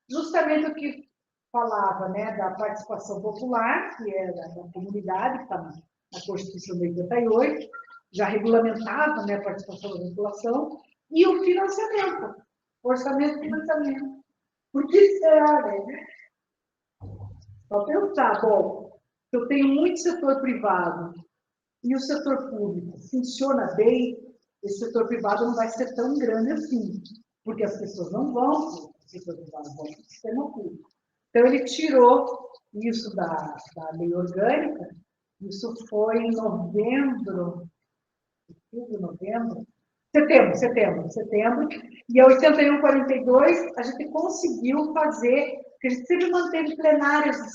justamente o que falava, né, da participação popular, que é da comunidade, que está na Constituição de 88, já regulamentava, né, a participação da população, e o financiamento, orçamento e financiamento. Por que será, né? Só pensar, bom, eu tenho muito setor privado e o setor público funciona bem, esse setor privado não vai ser tão grande assim, porque as pessoas não vão para o setor privado, vão para o sistema público. Então, ele tirou isso da lei orgânica, isso foi em setembro, e a 8142 a gente conseguiu fazer, porque a gente sempre manteve plenárias de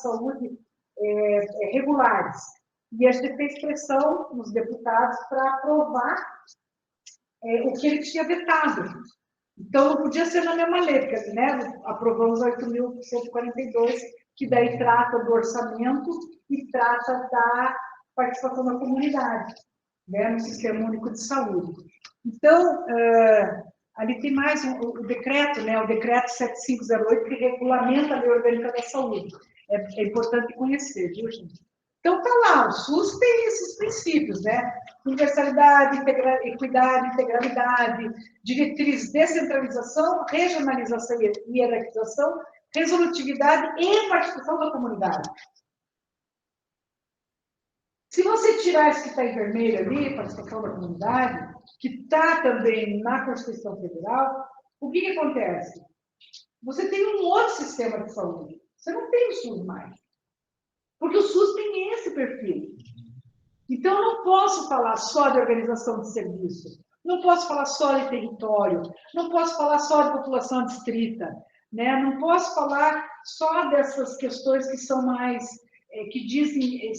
saúde regulares, e a gente fez pressão nos deputados para aprovar o que ele tinha vetado. Então, não podia ser na mesma lei, porque, né, aprovamos 8.142, que daí trata do orçamento e trata da participação da comunidade, né, no Sistema Único de Saúde. Então, ali tem mais o decreto, né, o decreto 7508, que regulamenta a Lei Orgânica da Saúde. É importante conhecer, viu, gente? Então, está lá, o SUS tem esses princípios, né? Universalidade, equidade, integralidade, diretriz, descentralização, regionalização e hierarquização, resolutividade e participação da comunidade. Se você tirar esse que está em vermelho ali, participação da comunidade, que está também na Constituição Federal, o que acontece? Você tem um outro sistema de saúde. Você não tem o SUS mais. Porque o SUS tem esse perfil. Então, eu não posso falar só de organização de serviço, não posso falar só de território, não posso falar só de população adstrita, né? Não posso falar só dessas questões que são mais, que dizem,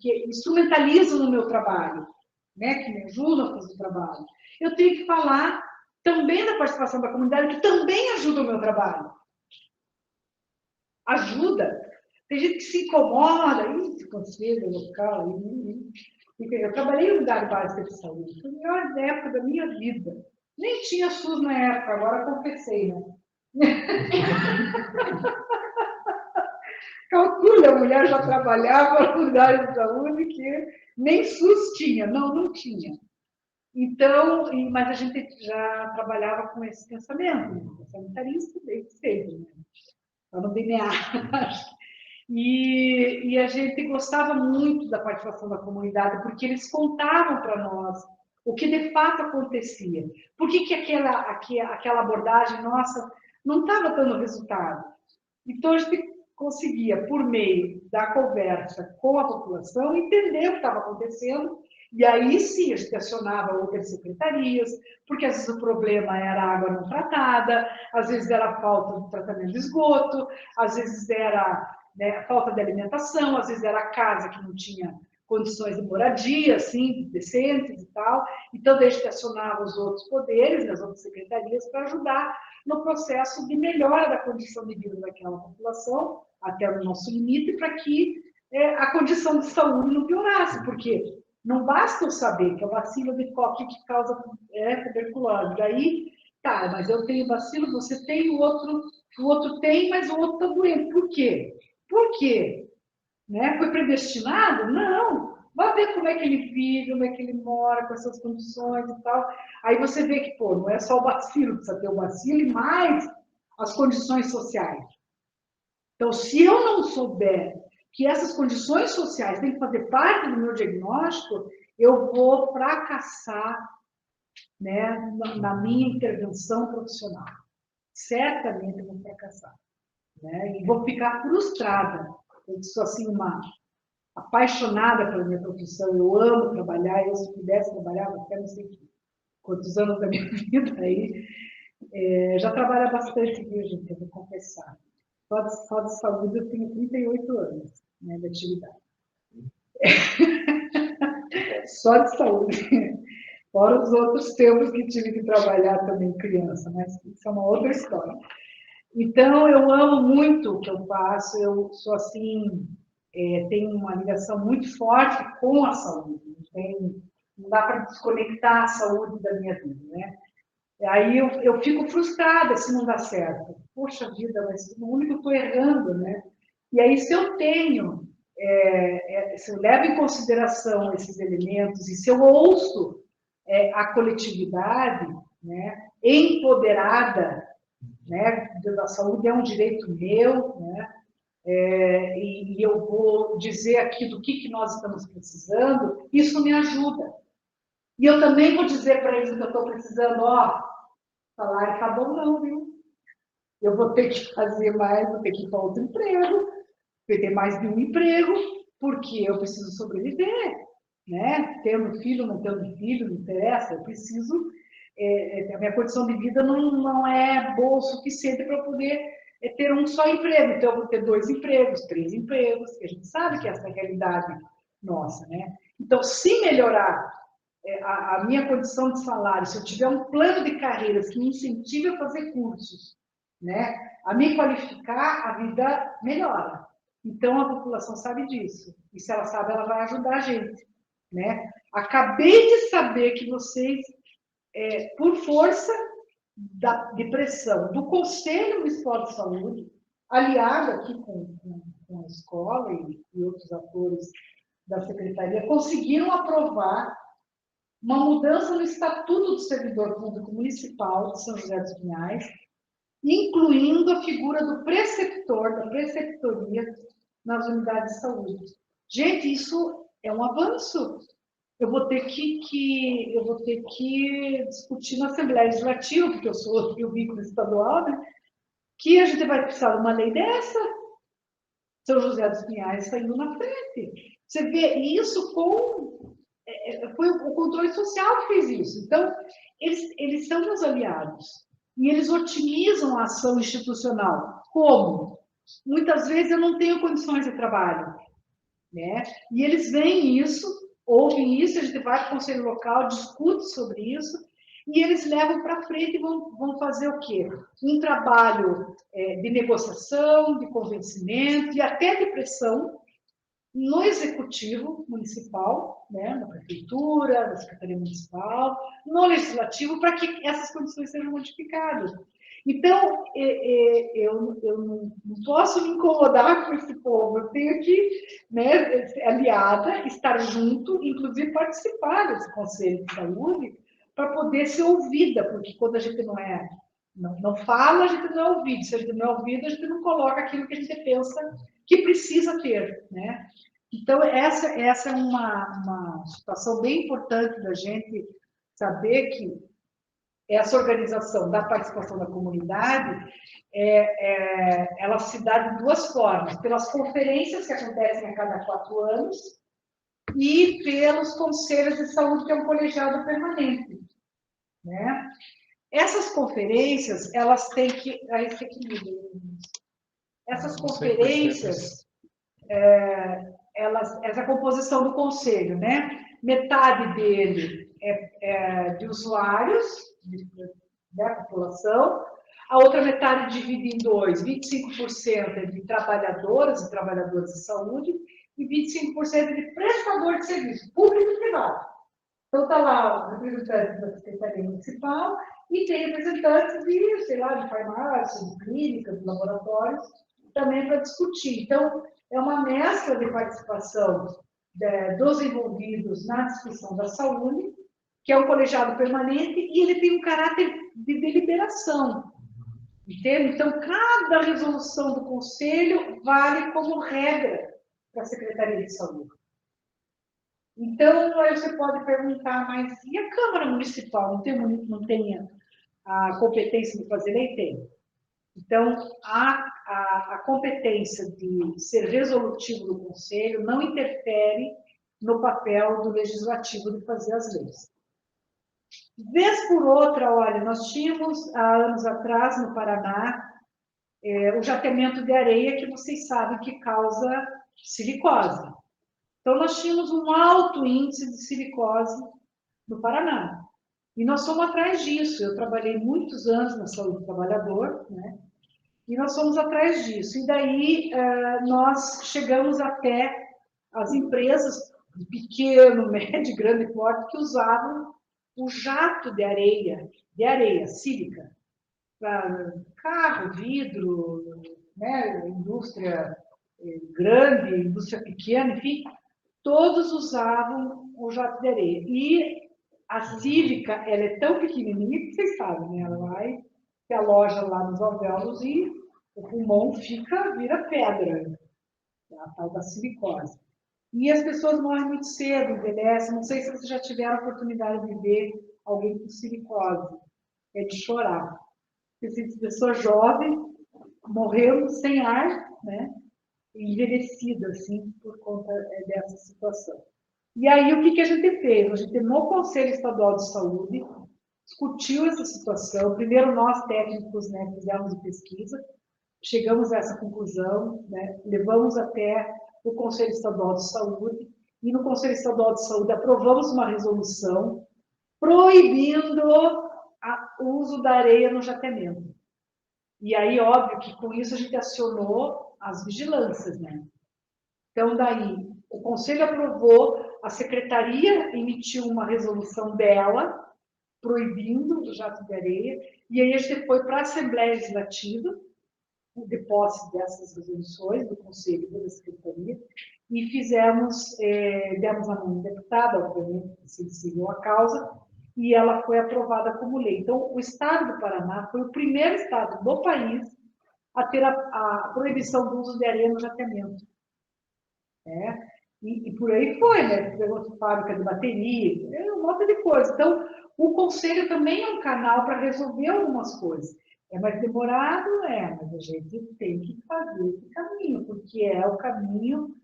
que instrumentalizam o meu trabalho, né? Que me ajudam a fazer o trabalho. Eu tenho que falar também da participação da comunidade, que também ajuda o meu trabalho. Ajuda. Tem gente que se incomoda, esse conselho local. Eu trabalhei em lugar básico de saúde, foi a melhor época da minha vida. Nem tinha SUS na época, agora confessei, né? Calcula, a mulher já trabalhava no lugar de saúde que nem SUS tinha, não tinha. Então, mas a gente já trabalhava com esse pensamento, né? Sanitarista desde sempre, né? Está no DNA. E a gente gostava muito da participação da comunidade, porque eles contavam para nós o que de fato acontecia. Por que aquela abordagem nossa não estava dando resultado? Então, a gente conseguia, por meio da conversa com a população, entender o que estava acontecendo, e aí sim a gente acionava outras secretarias, porque às vezes o problema era a água não tratada, às vezes era a falta de tratamento de esgoto, às vezes era, né, falta de alimentação, às vezes era a casa que não tinha condições de moradia, assim, decentes e tal. Então, daí a gente acionava os outros poderes, as outras secretarias, para ajudar no processo de melhora da condição de vida daquela população, até o nosso limite, para que a condição de saúde não piorasse, porque não basta eu saber que é o bacilo de Koch que causa tuberculose. Daí, tá, mas eu tenho bacilo, você tem, o outro tem, mas o outro está doente. Por quê? Por quê? Né? Foi predestinado? Não. Vai ver como é que ele vive, como é que ele mora, com essas condições e tal. Aí você vê que, pô, não é só o bacilo, precisa ter o bacilo e mais as condições sociais. Então, se eu não souber que essas condições sociais têm que fazer parte do meu diagnóstico, eu vou fracassar, né, na minha intervenção profissional. Certamente eu vou fracassar. Né? E vou ficar frustrada. Eu sou assim, uma apaixonada pela minha profissão, eu amo trabalhar, eu se pudesse trabalhar, até não sei quantos anos da minha vida aí, já trabalho bastante, viu, gente, eu vou confessar. Só de saúde eu tenho 38 anos, né, de atividade. Só de saúde. Fora os outros tempos que tive que trabalhar também criança, mas isso é uma outra história. Então, eu amo muito o que eu faço, eu sou assim, tenho uma ligação muito forte com a saúde, não dá para desconectar a saúde da minha vida, né? E aí eu fico frustrada se não dá certo. Poxa vida, mas no único eu estou errando, né? E aí, se eu tenho, se eu levo em consideração esses elementos, e se eu ouço a coletividade, né, empoderada, né, da saúde é um direito meu, né, e eu vou dizer aqui do que nós estamos precisando, isso me ajuda. E eu também vou dizer para eles que eu estou precisando, ó, salário tá bom não, viu? Eu vou ter que fazer mais, vou ter que ir para outro emprego, vou ter mais de um emprego, porque eu preciso sobreviver, né? Tendo filho, não tendo filho, não interessa, eu preciso, a minha condição de vida não é boa o suficiente para eu poder ter um só emprego, então eu vou ter 2 empregos, 3 empregos, que a gente sabe que essa é a realidade nossa, né? Então, se melhorar a minha condição de salário, se eu tiver um plano de carreiras que me incentive a fazer cursos, né, a me qualificar, a vida melhora. Então, a população sabe disso. E se ela sabe, ela vai ajudar a gente, né? Acabei de saber que vocês, por força de pressão do Conselho Municipal de Saúde, aliado aqui com a escola e outros atores da Secretaria, conseguiram aprovar uma mudança no Estatuto do Servidor Público Municipal de São José dos Pinhais, incluindo a figura do preceptor, da preceptoria nas unidades de saúde. Gente, isso é um avanço. Eu vou ter que discutir na Assembleia Legislativa, porque eu sou o vínculo estadual, né? Que a gente vai precisar de uma lei dessa. São José dos Pinhais está indo na frente. Você vê isso foi o controle social que fez isso. Então, eles são meus aliados. E eles otimizam a ação institucional. Como? Muitas vezes eu não tenho condições de trabalho, né? E eles veem isso, ouvem isso, a gente vai para o conselho local, discute sobre isso, e eles levam para frente e vão fazer o quê? Um trabalho de negociação, de convencimento e até de pressão no executivo municipal, né, na prefeitura, na secretaria municipal, no legislativo, para que essas condições sejam modificadas. Então, eu não posso me incomodar com esse povo, eu tenho que, né, ser aliada, estar junto, inclusive participar desse Conselho de Saúde, para poder ser ouvida, porque quando a gente não fala, a gente não é ouvido. Se a gente não é ouvido, a gente não coloca aquilo que a gente pensa que precisa ter, né? Então, essa é uma situação bem importante da gente saber que essa organização da participação da comunidade, ela se dá de 2 formas, pelas conferências que acontecem a cada 4 anos e pelos conselhos de saúde, que é um colegiado permanente, né? Essas conferências, elas têm que... Essas conferências, essa composição do conselho, né? Metade dele de usuários, da população, a outra metade divide em 2, 25% é de trabalhadoras e trabalhadores de saúde e 25% é de prestador de serviço, público e privado. Então, está lá o representante da Secretaria Municipal e tem representantes de, sei lá, de farmácia, de clínicas, de laboratórios, também para discutir. Então, é uma mescla de participação dos envolvidos na discussão da saúde, que é um colegiado permanente, e ele tem um caráter de deliberação. Entende? Então, cada resolução do Conselho vale como regra para a Secretaria de Saúde. Então, aí você pode perguntar, mas e a Câmara Municipal? Não tem a competência de fazer lei? Tem. Então, a competência de ser resolutivo do Conselho não interfere no papel do Legislativo de fazer as leis. Vez por outra, olha, nós tínhamos, há anos atrás, no Paraná, o jateamento de areia, que vocês sabem que causa silicose. Então, nós tínhamos um alto índice de silicose no Paraná. E nós fomos atrás disso. Eu trabalhei muitos anos na saúde do trabalhador, né? E nós fomos atrás disso. E daí nós chegamos até as empresas de pequeno, médio, grande porte, que usavam o jato de areia sílica, para carro, vidro, né, indústria grande, indústria pequena, enfim, todos usavam o jato de areia. E a sílica, ela é tão pequenininha que vocês sabem, né? Ela vai ter a loja lá nos alvéolos e o pulmão vira pedra, a tal da silicose. E as pessoas morrem muito cedo, envelhecem. Não sei se vocês já tiveram a oportunidade de ver alguém com silicose. É de chorar. Essa pessoa jovem morreu sem ar, né? Envelhecida, assim, por conta dessa situação. E aí, o que a gente fez? A gente, no Conselho Estadual de Saúde, discutiu essa situação. Primeiro, nós, técnicos, né, fizemos pesquisa, chegamos a essa conclusão, né, levamos até o Conselho Estadual de Saúde, e no Conselho Estadual de Saúde aprovamos uma resolução proibindo o uso da areia no jateamento. E aí, óbvio que com isso a gente acionou as vigilâncias, né? Então, daí, o Conselho aprovou, a Secretaria emitiu uma resolução dela, proibindo o jato de areia, e aí a gente foi para a Assembleia Legislativa, de posse dessas resoluções do Conselho e da Secretaria, e demos a mão deputada, obviamente, que se decidiu a causa, e ela foi aprovada como lei. Então, o Estado do Paraná foi o primeiro estado do país a ter a proibição do uso de areia no jateamento. E por aí foi, né? Pegou fábrica de bateria, um monte de coisa. Então, o Conselho também é um canal para resolver algumas coisas. É mais demorado, mas a gente tem que fazer esse caminho, porque é o caminho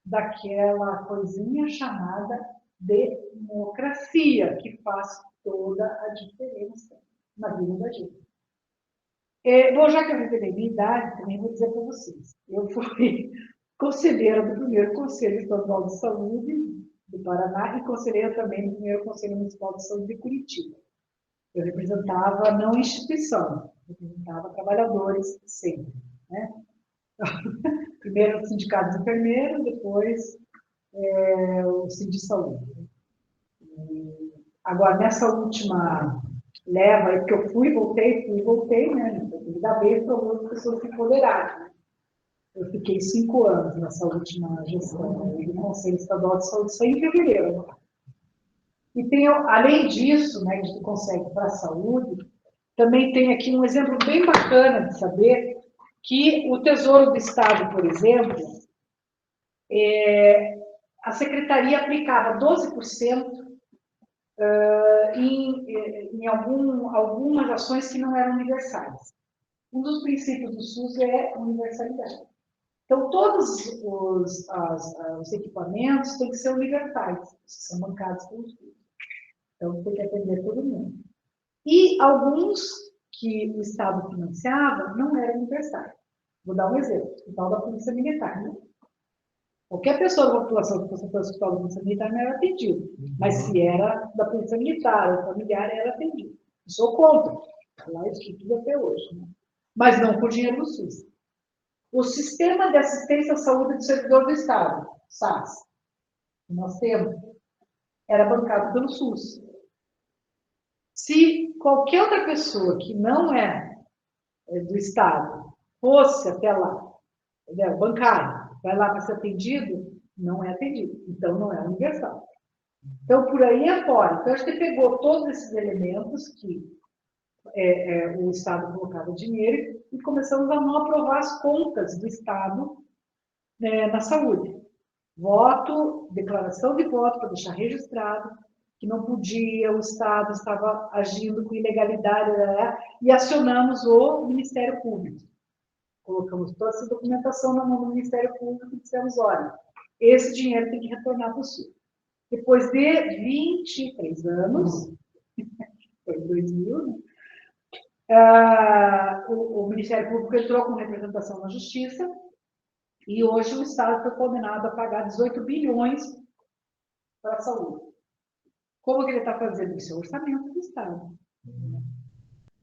daquela coisinha chamada democracia, que faz toda a diferença na vida da gente. Bom, já que eu revelei minha idade, também vou dizer para vocês. Eu fui conselheira do primeiro Conselho Estadual de Saúde do Paraná e conselheira também do primeiro Conselho Municipal de Saúde de Curitiba. Eu representava não instituição, representava trabalhadores sempre, né? Primeiro o sindicato de enfermeiros, depois o Sindicato de Saúde. Agora, nessa última leva, porque eu fui e voltei, né? Ainda bem para outras pessoas se empoderarem, né? Eu fiquei 5 anos nessa última gestão do Conselho Estadual de Saúde, só em fevereiro. E tem, além disso, né, que a gente consegue para a saúde, também tem aqui um exemplo bem bacana de saber que o Tesouro do Estado, por exemplo, a Secretaria aplicava 12% em algumas ações que não eram universais. Um dos princípios do SUS é a universalidade. Então, todos os equipamentos têm que ser universais, são bancados pelo SUS. Então, tem que atender todo mundo. E alguns que o Estado financiava não eram universais. Vou dar um exemplo, o Hospital da Polícia Militar. Né? Qualquer pessoa da população que fosse para o Hospital da Polícia Militar não era atendido. Mas se era da Polícia Militar ou familiar, era atendido. Eu sou contra. Lá isso tudo até hoje. Né? Mas não por dinheiro do SUS. O Sistema de Assistência à Saúde do Servidor do Estado, SAS, que nós temos, era bancado pelo SUS. Se qualquer outra pessoa que não é do Estado fosse até lá, entendeu? Bancário, vai lá para ser atendido, não é atendido. Então, não é universal. Então, por aí é fora. Então, a gente pegou todos esses elementos que o Estado colocava dinheiro e começamos a não aprovar as contas do Estado na saúde. Voto, declaração de voto para deixar registrado, que não podia, o Estado estava agindo com ilegalidade, e acionamos o Ministério Público. Colocamos toda essa documentação na mão do Ministério Público e dissemos, olha, esse dinheiro tem que retornar para o SUS. Depois de 23 anos, foi em 2000, né? O Ministério Público entrou com representação na Justiça e hoje o Estado foi condenado a pagar 18 bilhões para a saúde. Como que ele está fazendo? Isso é o orçamento do Estado.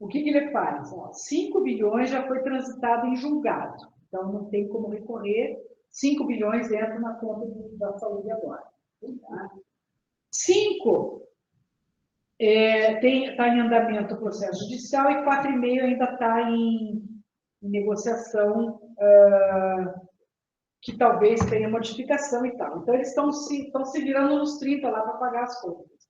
O que ele faz? 5 bilhões já foi transitado em julgado, então não tem como recorrer, 5 bilhões entram na conta da saúde agora. 5 está em andamento o processo judicial e 4,5 ainda está em negociação, que talvez tenha modificação e tal. Então, eles estão se virando nos 30 lá para pagar as contas.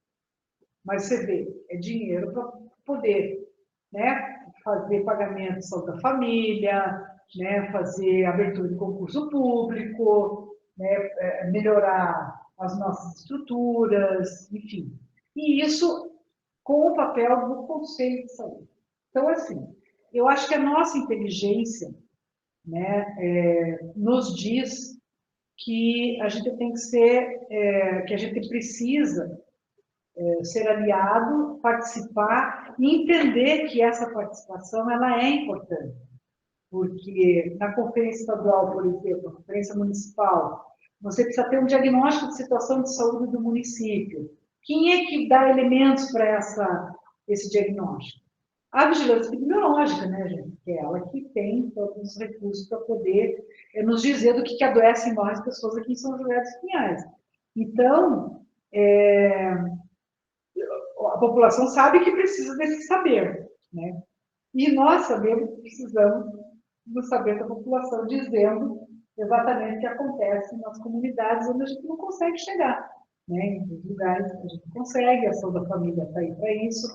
Mas você vê, é dinheiro para poder, né, fazer pagamento de saúde da família, né, fazer abertura de concurso público, né, melhorar as nossas estruturas, enfim. E isso com o papel do Conselho de Saúde. Então, assim, eu acho que a nossa inteligência, né, nos diz que a gente tem que ser, que a gente precisa ser aliado, participar e entender que essa participação ela é importante. Porque na conferência estadual, por exemplo, na conferência municipal, você precisa ter um diagnóstico de situação de saúde do município. Quem é que dá elementos para esse diagnóstico? A vigilância epidemiológica, né, gente? Que é ela que tem todos os recursos para poder nos dizer do que adoece em nós, pessoas aqui em São José dos Pinhais. Então, a população sabe que precisa desse saber, né? E nós sabemos que precisamos do saber da população, dizendo exatamente o que acontece nas comunidades onde a gente não consegue chegar, né? Em lugares que a gente consegue, a ação da família está aí para isso.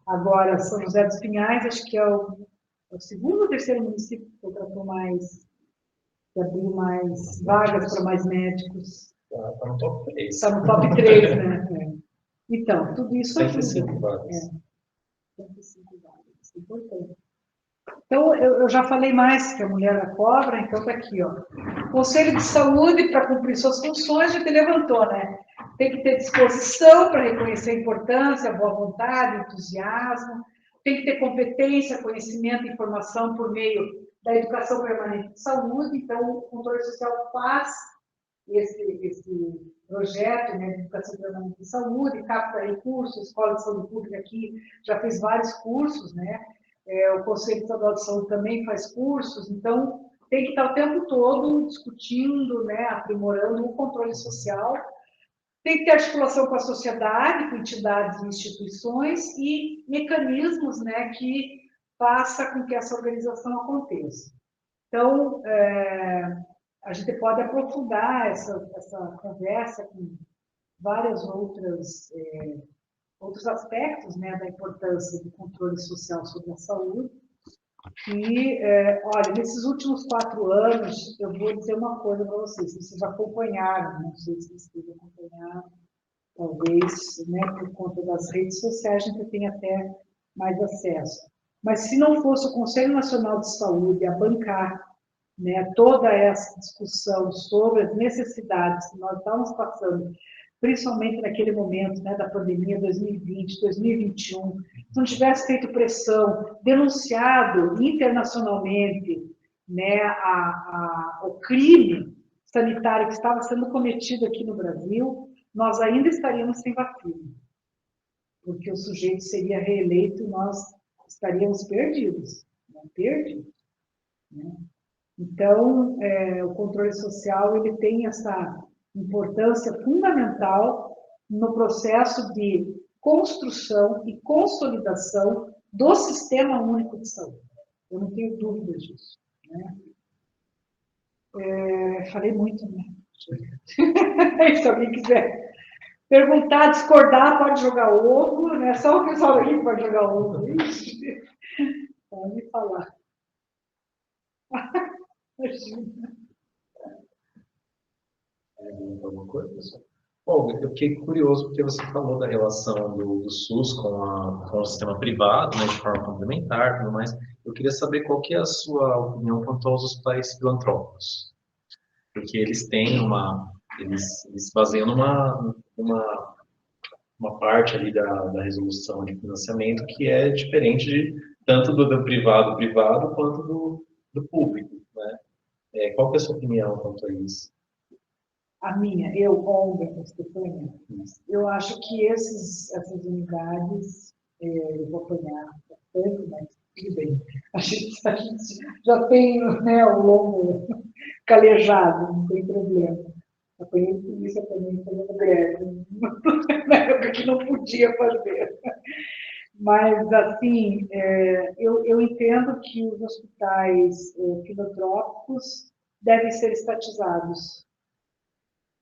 Agora, São José dos Pinhais, acho que é o segundo ou terceiro município que contratou mais, que abriu mais vagas para mais médicos. Está no top 3. Está no top 3, né? Então, tudo isso ajuda. 105 vagas. 105 vagas, importante. Então, eu já falei mais que a mulher da cobra, então está aqui, ó. Conselho de Saúde, para cumprir suas funções, a gente levantou, né? Tem que ter disposição para reconhecer a importância, boa vontade, entusiasmo, tem que ter competência, conhecimento e informação por meio da educação permanente de saúde, então o controle social faz esse projeto, né, de educação permanente de saúde, capta recursos, Escola de Saúde Pública aqui já fez vários cursos, né? O Conselho Estadual de Saúde também faz cursos, então tem que estar o tempo todo discutindo, né, aprimorando o controle social, tem que ter articulação com a sociedade, com entidades e instituições e mecanismos, né, que façam com que essa organização aconteça. Então, a gente pode aprofundar essa conversa com vários outros aspectos, né, da importância do controle social sobre a saúde. E, olha, nesses últimos 4 anos, eu vou dizer uma coisa para vocês acompanharam, não sei se vocês acompanharam, talvez, né, por conta das redes sociais, a gente tem até mais acesso. Mas se não fosse o Conselho Nacional de Saúde a bancar, né, toda essa discussão sobre as necessidades que nós estávamos passando, principalmente naquele momento, né, da pandemia 2020, 2021, se não tivesse feito pressão, denunciado internacionalmente, né, o crime sanitário que estava sendo cometido aqui no Brasil, nós ainda estaríamos sem vacina, porque o sujeito seria reeleito e nós estaríamos perdidos, perdidos, né? Então, o controle social ele tem essa importância fundamental no processo de construção e consolidação do Sistema Único de Saúde. Eu não tenho dúvida disso, né? Falei muito, né? Se alguém quiser perguntar, discordar, pode jogar ovo, né? Só o pessoal aqui pode jogar ovo. Ixi, pode falar. Alguma coisa, pessoal? Bom, eu fiquei curioso porque você falou da relação do SUS com o sistema privado, né, de forma complementar e tudo mais. Eu queria saber qual que é a sua opinião quanto aos hospitais filantrópicos. Porque eles têm eles baseiam uma parte ali da resolução de financiamento que é diferente tanto do privado quanto do público, né? Qual que é a sua opinião quanto a isso? A minha, Olga, esse depoimento. Eu acho que essas unidades, eu vou apanhar, bastante, mas tudo bem. A gente já tem, né, o lombo calejado, não tem problema. Apanhei polícia também fazendo greve, na época que não podia fazer. Mas, assim, eu entendo que os hospitais filantrópicos devem ser estatizados.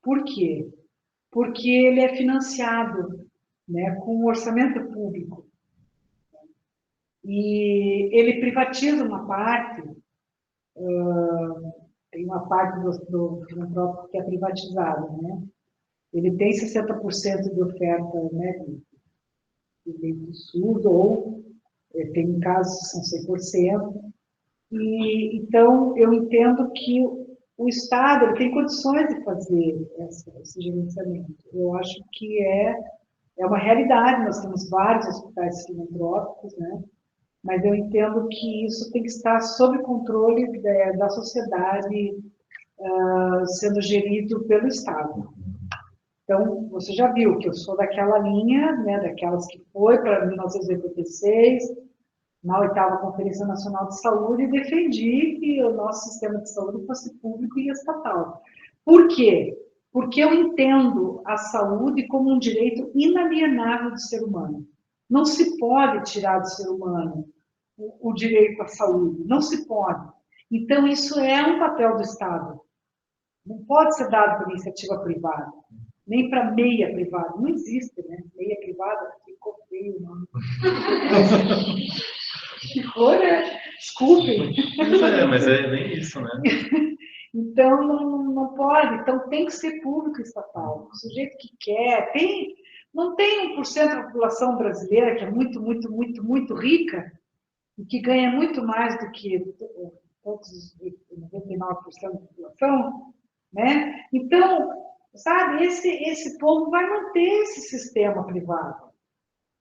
Por quê? Porque ele é financiado, né, com o orçamento público. E ele privatiza uma parte, tem uma parte do filantrópico que é privatizada, né? Ele tem 60% de oferta, né, de leito SUS, ou tem casos que são 100%. E, então, eu entendo que o Estado ele tem condições de fazer esse gerenciamento. Eu acho que é uma realidade, nós temos vários hospitais filantrópicos, né? Mas eu entendo que isso tem que estar sob controle da sociedade, sendo gerido pelo Estado. Então, você já viu que eu sou daquela linha, né, daquelas que foi para 1986, na 8ª Conferência Nacional de Saúde, e defendi que o nosso sistema de saúde fosse público e estatal. Por quê? Porque eu entendo a saúde como um direito inalienável do ser humano. Não se pode tirar do ser humano o direito à saúde, não se pode. Então, isso é um papel do Estado. Não pode ser dado por iniciativa privada, nem para meia privada. Não existe, né? Meia privada, ficou feio o nome. Ficou, né? Desculpem. Mas é nem isso, né? Então, não pode. Então, tem que ser público e estatal. O sujeito que quer. Não tem 1% da população brasileira que é muito, muito, muito, muito rica e que ganha muito mais do que todos os 99% da população, né? Então, sabe, esse povo vai manter esse sistema privado.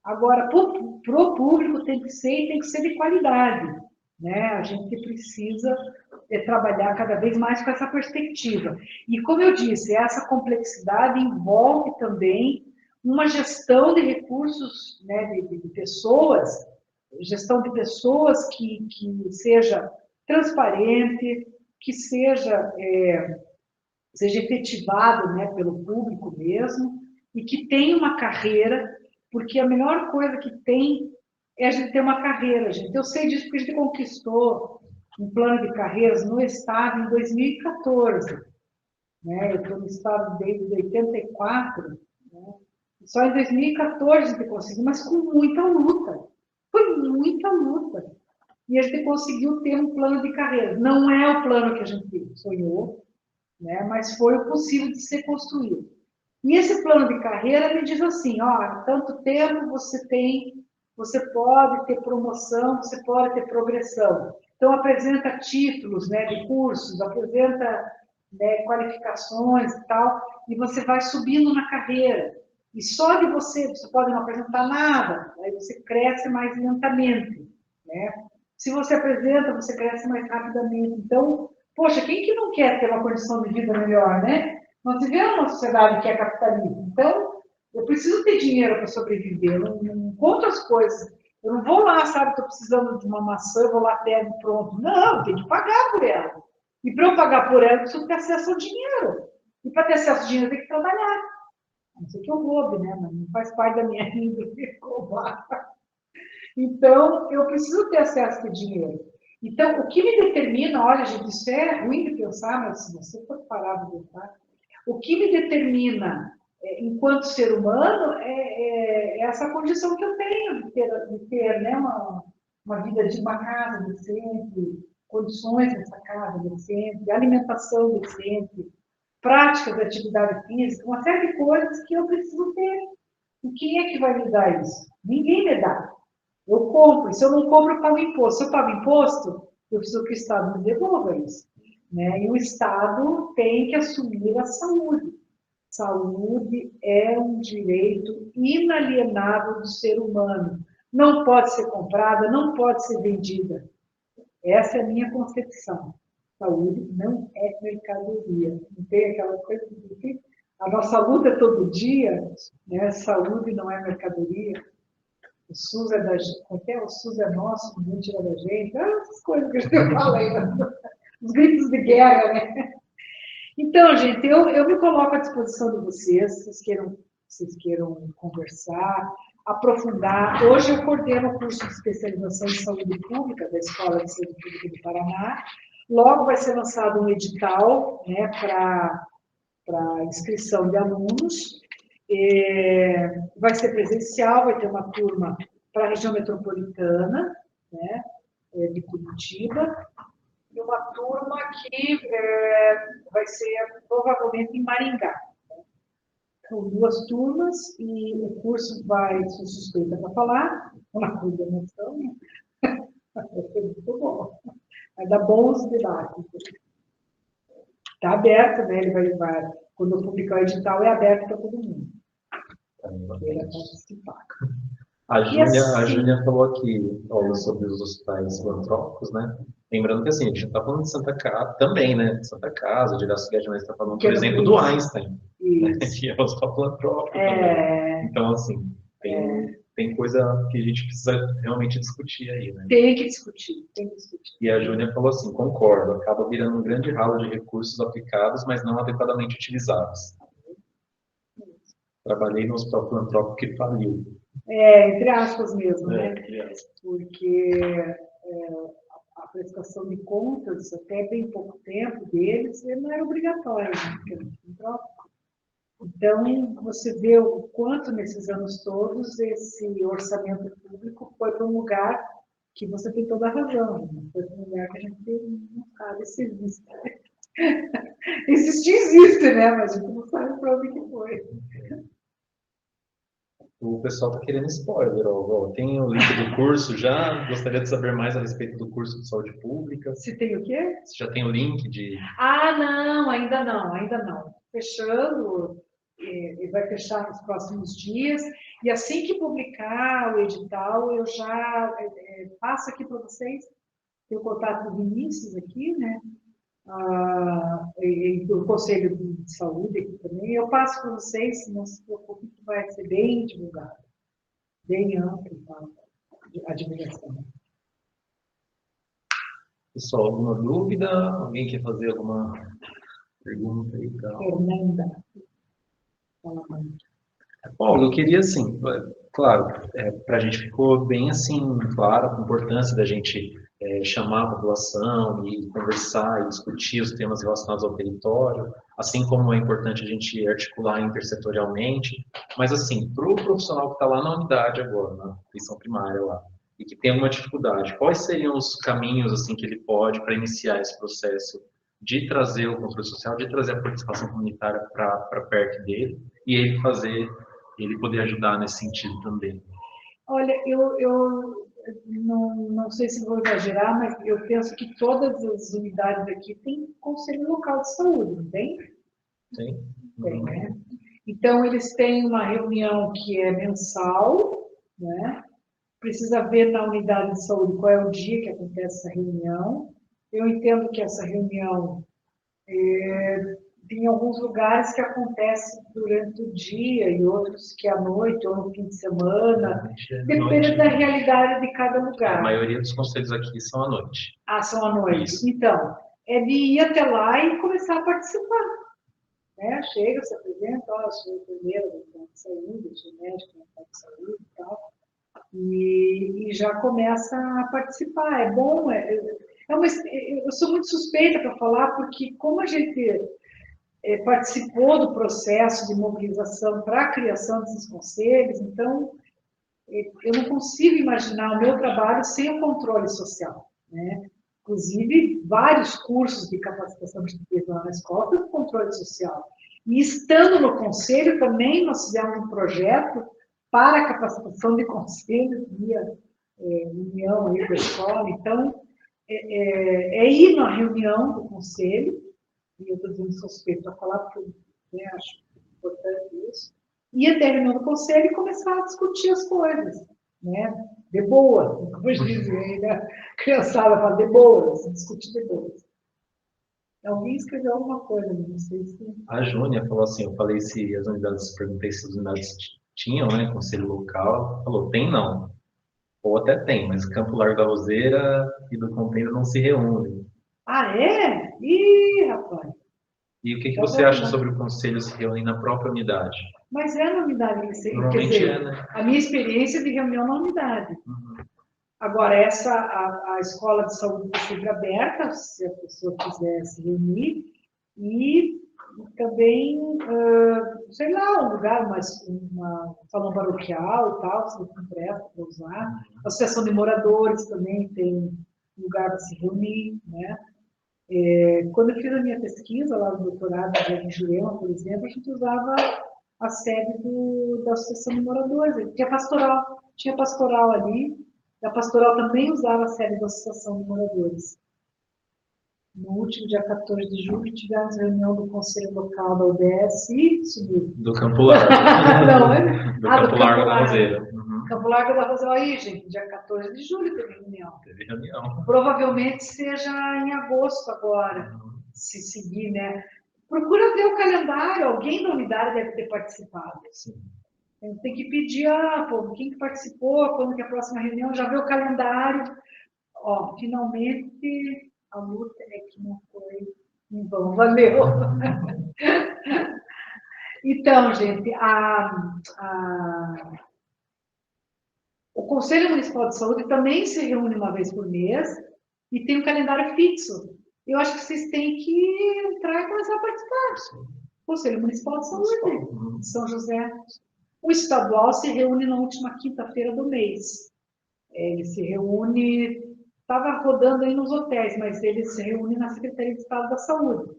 Agora, para o público tem que ser de qualidade, né? A gente precisa trabalhar cada vez mais com essa perspectiva. E, como eu disse, essa complexidade envolve também uma gestão de recursos, né, de pessoas, gestão de pessoas que seja transparente, que seja efetivado, né, pelo público mesmo, e que tenha uma carreira, porque a melhor coisa que tem é a gente ter uma carreira, gente. Eu sei disso porque a gente conquistou um plano de carreiras no Estado em 2014. Né? Eu estou no Estado desde 84, né? Só em 2014 a gente conseguiu, mas com muita luta. Foi muita luta. E a gente conseguiu ter um plano de carreira. Não é o plano que a gente sonhou, né? Mas foi o possível de ser construído. E esse plano de carreira me diz assim, ó, tanto tempo você pode ter promoção, você pode ter progressão. Então, apresenta títulos, né, de cursos, apresenta, né, qualificações e tal, e você vai subindo na carreira. E só de você pode não apresentar nada, aí você cresce mais lentamente, né? Se você apresenta, você cresce mais rapidamente. Então, poxa, quem que não quer ter uma condição de vida melhor, né? Nós vivemos uma sociedade que é capitalista. Então, eu preciso ter dinheiro para sobreviver. Eu não conto as coisas. Eu não vou lá, sabe, estou precisando de uma maçã, vou lá, pego pronto. Não, eu tenho que pagar por ela. E para eu pagar por ela, eu preciso ter acesso ao dinheiro. E para ter acesso ao dinheiro, eu tenho que trabalhar. A não ser que eu roube, né? Mas não faz parte da minha renda roubar. Então, eu preciso ter acesso ao dinheiro. Então, o que me determina, olha, gente, isso é ruim de pensar, mas se você for parar de pensar, o que me determina, enquanto ser humano, é essa condição que eu tenho de ter né, uma vida de uma casa decente, condições nessa casa decente, alimentação decente, práticas de atividade física, uma série de coisas que eu preciso ter. E quem é que vai me dar isso? Ninguém me dá. Eu compro, e se eu não compro, eu pago imposto. Se eu pago imposto, eu preciso que o Estado me devolva isso. Né? E o Estado tem que assumir a saúde. Saúde é um direito inalienável do ser humano. Não pode ser comprada, não pode ser vendida. Essa é a minha concepção. Saúde não é mercadoria. Não tem aquela coisa de que a nossa luta é todo dia, né? Saúde não é mercadoria. o SUS é da gente, como é? O SUS é nosso, ninguém tira da gente, essas coisas que eu falei, os gritos de guerra, né? Então, gente, eu me coloco à disposição de vocês, se vocês queiram conversar, aprofundar. Hoje eu coordeno o curso de especialização em saúde pública da Escola de Saúde Pública do Paraná. Logo vai ser lançado um edital, né, para inscrição de alunos. Vai ser presencial, vai ter uma turma para a região metropolitana, né, de Curitiba, e uma turma que vai ser provavelmente em Maringá. São 2 turmas e o curso vai, sou suspeita para falar, uma coordenação, né? Vai ser muito bom. Vai dar bons debates. Está aberto, né? Ele vai, quando eu publicar o edital, é aberto para todo mundo. Ele vai participar. A Júlia falou aqui, Paula, sobre os hospitais filantrópicos, né? Lembrando que, assim, a gente está falando de Santa Casa também, né? De Santa Casa, de Horácio Guedes, mas está falando, por exemplo, do Einstein, né? Que é o hospital filantrópico também. Então, assim, tem coisa que a gente precisa realmente discutir aí, né? Tem que discutir. E a Júlia falou assim, concordo, acaba virando um grande ralo de recursos aplicados, mas não adequadamente utilizados. Trabalhei no hospital filantrópico que faliu. Entre aspas mesmo, né? Aspas. Porque a prestação de contas, até bem pouco tempo deles, não era obrigatória, né? Porque era filantrópico. Então, você vê o quanto nesses anos todos esse orçamento público foi para um lugar que você tem toda a razão, né? Foi para um lugar que a gente não sabe se existe. Existe, né? Mas a gente não sabe para onde que foi. O pessoal está querendo spoiler. Tem o link do curso já? Gostaria de saber mais a respeito do curso de saúde pública. Se tem o quê? Você já tem o link de... Não, ainda não. Fechando, e vai fechar nos próximos dias. E assim que publicar o edital, eu já passo aqui para vocês. Tem o contato do Vinícius aqui, né? E do Conselho de Saúde aqui também. Eu passo para vocês, não se preocupe, que vai ser bem divulgado, bem amplo, tá? A divulgação. Pessoal, alguma dúvida? Alguém quer fazer alguma pergunta aí? Fernanda. Fala, mãe. Paulo, eu queria, assim, claro, para a gente ficou bem, assim, claro a importância da gente chamar a população e conversar e discutir os temas relacionados ao território, assim como é importante a gente articular intersetorialmente, mas, assim, para o profissional que está lá na unidade agora, na atenção primária lá, e que tem uma dificuldade, quais seriam os caminhos, assim, que ele pode para iniciar esse processo de trazer o controle social, de trazer a participação comunitária para perto dele, e ele poder ajudar nesse sentido também? Olha, eu não sei se vou exagerar, mas eu penso que todas as unidades aqui têm conselho local de saúde, não tem? Sim. Tem, né? Então, eles têm uma reunião que é mensal, né? Precisa ver na unidade de saúde qual é o dia que acontece essa reunião. Eu entendo que essa reunião tem alguns lugares que acontece durante o dia e outros que à noite ou no fim de semana. Depende da realidade de cada lugar. A maioria dos conselhos aqui são à noite. São à noite. Isso. Então, é de ir até lá e começar a participar. Né? Chega, se apresenta, sou enfermeira do plano de saúde, sou médico do plano de saúde e tal. E já começa a participar. É bom, eu sou muito suspeita para falar, porque como a gente participou do processo de mobilização para a criação desses conselhos, então eu não consigo imaginar o meu trabalho sem o controle social, né? Inclusive, vários cursos de capacitação que teve lá na escola foi com controle social. E estando no conselho, também nós fizemos um projeto para a capacitação de conselhos via união aí da escola. Então, ir na reunião do conselho, e eu estou dizendo suspeito para falar, porque eu acho importante isso, ir até a reunião do conselho e começar a discutir as coisas, né? De boa, como a gente diz aí, né? A criançada fala de boa, se discutir de boa. Alguém escreveu alguma coisa, não sei se... A Júnia falou assim, eu falei se as unidades, perguntei se as unidades tinham, né, conselho local, falou, tem não. Ou até tem, mas Campo Largo da Roseira e do Container não se reúnem. Ah, é? Ih, rapaz. E o que Tá você bom, acha né? sobre o conselho se reunir na própria unidade? Mas é na unidade que você... Quer Normalmente dizer, né? a minha experiência de reunião na unidade. Uhum. Agora, a escola de saúde está sempre aberta, se a pessoa quiser se reunir, e também, sei lá, um lugar, um salão paroquial e tal, se não presta para usar. A associação de moradores também tem lugar para se reunir, né? Quando eu fiz a minha pesquisa lá no doutorado em Jurema, por exemplo, a gente usava a sede da Associação de Moradores, tinha pastoral ali, a pastoral também usava a sede da Associação de Moradores. No último dia 14 de julho, tivemos reunião do Conselho Local da UBS e subiu. Do Campo Largo. Não, é? Do Campo Largo da Roseira. Uhum. Campo Largo da Roseira. Aí, gente, dia 14 de julho teve reunião. Teve reunião. Provavelmente seja em agosto agora, se seguir, né? Procura ver o calendário, alguém da unidade deve ter participado. Sim. Tem que pedir, quem que participou, quando que é a próxima reunião, já vê o calendário. Ó, finalmente a luta é que não foi em vão, valeu. Então, gente, o Conselho Municipal de Saúde também se reúne uma vez por mês e tem um calendário fixo. Eu acho que vocês têm que entrar e começar a participar. Sim. Conselho Municipal de Saúde, de São José. O estadual se reúne na última quinta-feira do mês. Ele se reúne, estava rodando aí nos hotéis, mas ele se reúne na Secretaria de Estado da Saúde,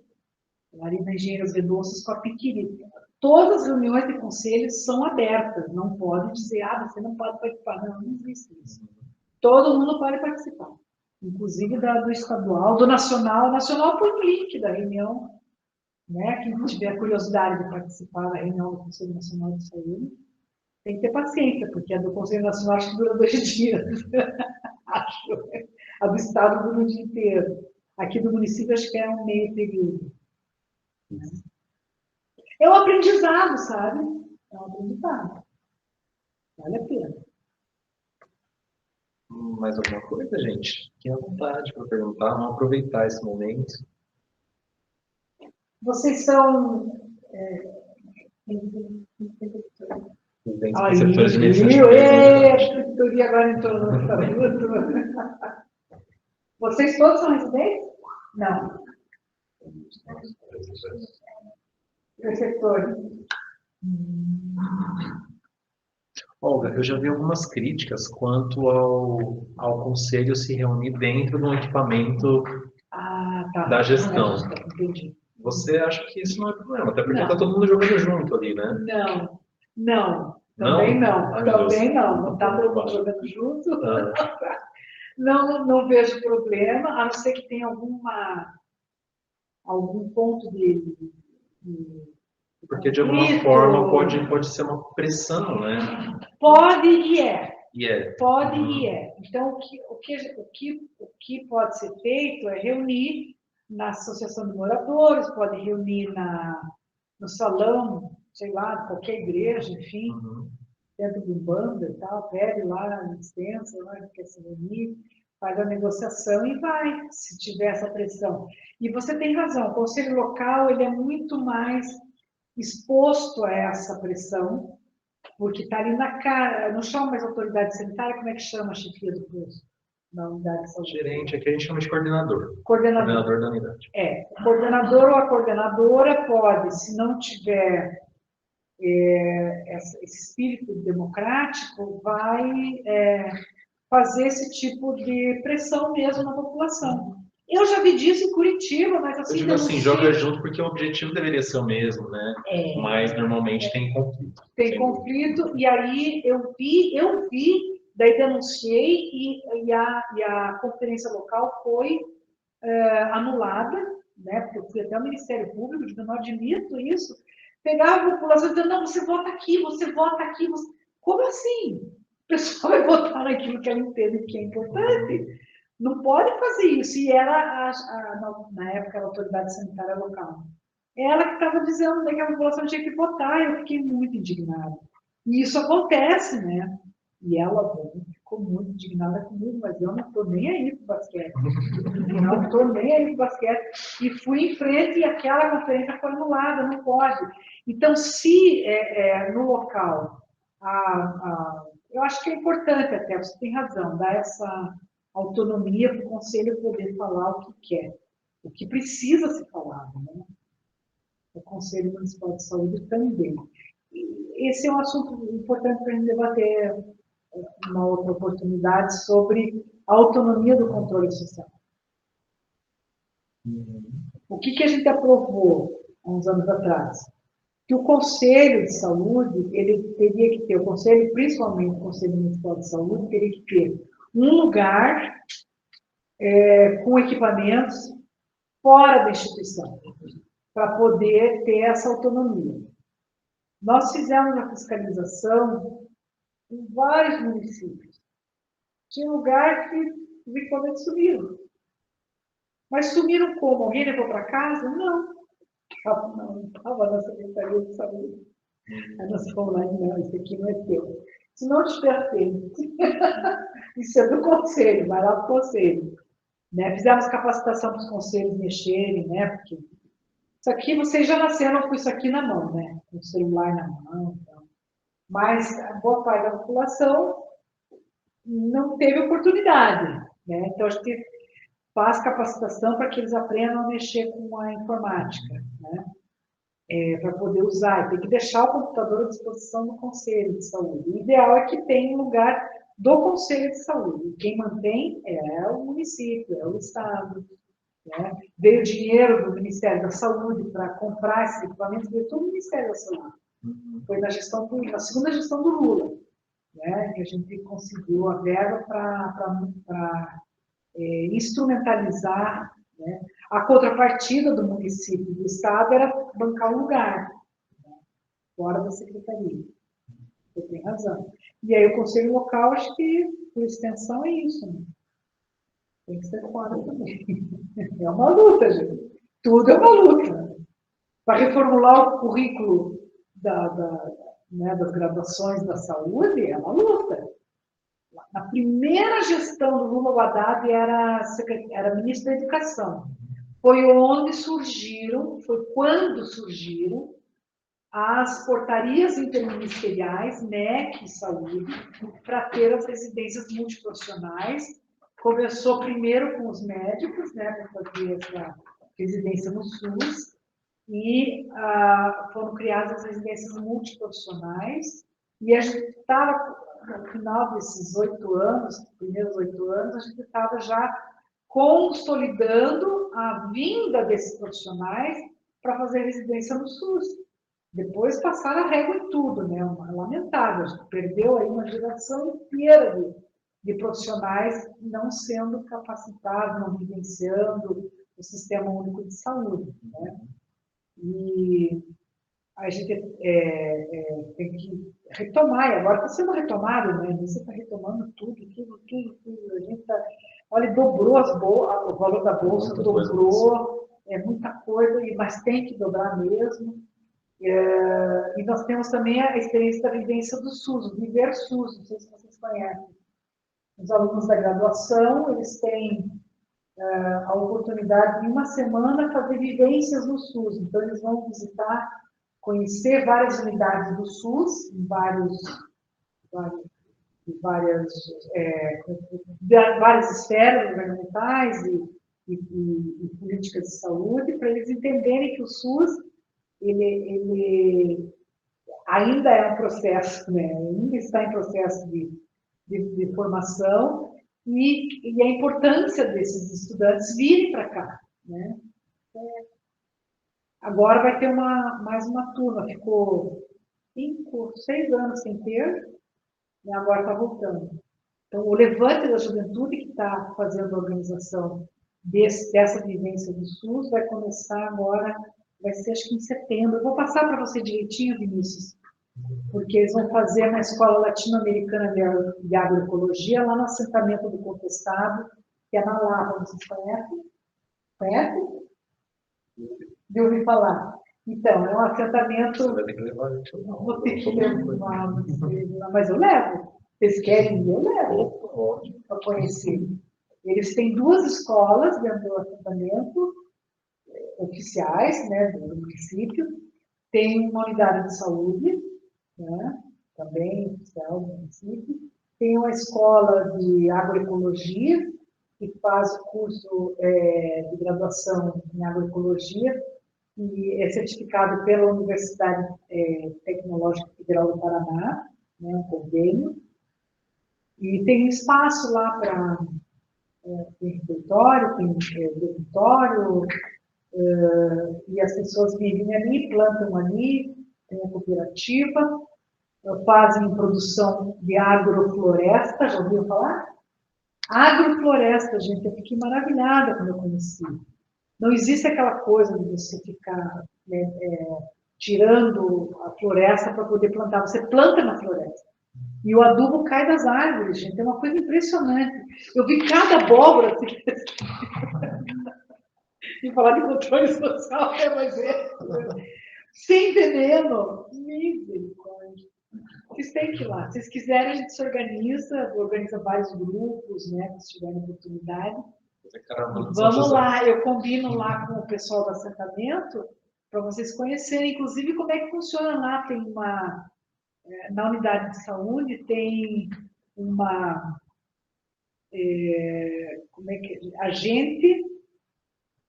ali na Engenheiros Vedossos com a Piquiri. Todas as reuniões de conselhos são abertas, não pode dizer, você não pode participar. Não, não existe isso. Todo mundo pode participar, inclusive do estadual, do nacional. O nacional põe o link da reunião, né? Quem tiver curiosidade de participar da reunião do Conselho Nacional de Saúde, tem que ter paciência, porque a do Conselho Nacional acho que dura 2 dias. Acho. A do Estado dura o dia inteiro. Aqui do município acho que é um meio período. É um aprendizado, sabe? É um aprendizado. Vale a pena. Mais alguma coisa, gente? Fiquem à vontade para perguntar, vamos aproveitar esse momento. Vocês são... Receptores de medicina. Tudo agora entrou no estatuto. Vocês todos são residentes? Não. Receptores. Olga, eu já vi algumas críticas quanto ao conselho se reunir dentro de um equipamento da gestão. Entendi. Você acha que isso não é problema, até porque está todo mundo jogando junto ali, né? Não. Também não. Ai, também não. Está todo mundo jogando junto. Não vejo problema, a não ser que tenha algum ponto de porque de alguma forma pode ser uma pressão, né? Pode e é. Pode Uhum. e é. Então, o que pode ser feito é reunir na associação de moradores, pode reunir no salão, sei lá, de qualquer igreja, enfim, dentro de um bando e tal, pede lá a licença, lá, quer se reunir, faz a negociação e vai, se tiver essa pressão. E você tem razão, o conselho local ele é muito mais exposto a essa pressão, porque está ali na cara, não chama mais autoridade sanitária, como é que chama a chefia do posto? Na unidade de saúde. Gerente, aqui a gente chama de coordenador. Coordenador Da unidade. O coordenador ou a coordenadora pode, se não tiver esse espírito democrático, vai fazer esse tipo de pressão mesmo na população. Eu já vi disso em Curitiba, mas assim... Eu digo assim, joga junto porque o objetivo deveria ser o mesmo, né? Mas normalmente tem conflito. Tem conflito, e aí eu vi, daí denunciei e a conferência local foi anulada, né? Porque eu fui até o Ministério Público, eu não admito isso. Pegava a população dizendo, não, você vota aqui, você vota aqui. Como assim? O pessoal vai votar naquilo que ela entende que é importante. Não pode fazer isso. E era, na época, a autoridade sanitária local. Ela que estava dizendo que a população tinha que votar. Eu fiquei muito indignada. E isso acontece, né? E ela ficou muito indignada comigo, mas eu não estou nem aí para o basquete. Não estou nem aí para o basquete. E fui em frente e aquela conferência foi anulada, não pode. Então, se no local, eu acho que é importante até, você tem razão, dar essa autonomia para o conselho poder falar o que quer, o que precisa ser falado, né? O Conselho Municipal de Saúde também. Esse é um assunto importante para a gente debater uma outra oportunidade sobre a autonomia do controle social. O que a gente aprovou há uns anos atrás? Que o Conselho de Saúde, ele teria que ter, o Conselho, principalmente o Conselho Municipal de Saúde, teria que ter um lugar com equipamentos fora da instituição, para poder ter essa autonomia. Nós fizemos a fiscalização em vários municípios. Tinha lugar que os equipamentos sumiram. Mas sumiram como? Alguém levou para casa? Não. Estava na Secretaria de Saúde. Aí nós fomos lá e não, isso aqui não é teu. Se não te pertence, isso é do conselho, vai lá para o conselho. Né? Fizemos capacitação para os conselhos mexerem, né? Porque isso aqui, vocês já nasceram com isso aqui na mão, né? Com o celular na mão. Então. Mas a boa parte da população não teve oportunidade, né? Então, a gente faz capacitação para que eles aprendam a mexer com a informática, né? Para poder usar. E tem que deixar o computador à disposição do Conselho de Saúde. O ideal é que tenha um lugar do Conselho de Saúde. E quem mantém é o município, é o Estado. Né? Veio dinheiro do Ministério da Saúde para comprar esses equipamentos, veio todo o Ministério da Saúde. Foi na segunda gestão do Lula, né? Que a gente conseguiu a verba para instrumentalizar, né? A contrapartida do município e do Estado era bancar um lugar, né? Fora da secretaria. Você tem razão. E aí o Conselho Local, acho que, por extensão, é isso, né? Tem que ser fora também. É uma luta, gente. Tudo é uma luta. Para reformular o currículo das graduações da saúde, é uma luta. Na primeira gestão do Lula, o Haddad era ministro da Educação. Foi quando surgiram as portarias interministeriais, MEC e Saúde, para ter as residências multiprofissionais. Começou primeiro com os médicos, né, para fazer essa residência no SUS, e foram criadas as residências multiprofissionais, e a gente estava, no final desses 8 anos, primeiros 8 anos, a gente estava já consolidando a vinda desses profissionais para fazer residência no SUS. Depois passaram a régua em tudo, né? Lamentável, a gente perdeu aí uma geração inteira de profissionais não sendo capacitados, não vivenciando o Sistema Único de Saúde, né? E a gente tem que retomar, e agora está sendo retomado, né? Você está retomando tudo. A gente está, olha, dobrou o valor da bolsa, dobrou, muita coisa, mas tem que dobrar mesmo. E nós temos também a experiência da vivência do SUS, o Viver SUS, não sei se vocês conhecem. Os alunos da graduação, eles têm a oportunidade de, em uma semana, fazer vivências no SUS. Então, eles vão visitar, conhecer várias unidades do SUS, em várias esferas governamentais e políticas de saúde, para eles entenderem que o SUS ele ainda é um processo, né? Ainda está em processo de formação, e a importância desses estudantes virem para cá, né? Agora vai ter mais uma turma, ficou 5, 6 anos sem ter, e agora está voltando. Então, o Levante da Juventude, que está fazendo a organização dessa vivência do SUS, vai começar agora, vai ser acho que em setembro. Eu vou passar para você direitinho, Vinícius, porque eles vão fazer na Escola Latino-Americana de Agroecologia, lá no assentamento do Contestado, que é na Lapa, vocês conhecem? Conhecem? De ouvir falar. Então, é um assentamento... Você vai ter que levar a gente. Vou ter que levar, mas eu levo. Vocês querem ir, eu levo. para conhecer. Eles têm 2 escolas dentro do acampamento, oficiais, né, do município. Tem uma unidade de saúde, né, também oficial do município. Tem uma escola de agroecologia, que faz o curso de graduação em agroecologia, e é certificado pela Universidade Tecnológica Federal do Paraná, né, um convênio. E tem espaço lá para tem refeitório, tem dormitório, e as pessoas vivem ali, plantam ali, tem a cooperativa, fazem produção de agrofloresta, já ouviu falar? Agrofloresta, gente, eu fiquei maravilhada quando eu conheci. Não existe aquela coisa de você ficar tirando a floresta para poder plantar, você planta na floresta. E o adubo cai das árvores, gente, é uma coisa impressionante. Eu vi cada abóbora e falar de controle social, mas sem veneno, misericórdia. Vocês têm que ir lá. Se vocês quiserem, a gente se organiza vários grupos, né, se tiverem oportunidade. Vamos lá, eu combino lá com o pessoal do assentamento para vocês conhecerem, inclusive, como é que funciona lá. Tem uma... Na unidade de saúde tem uma... como é que é?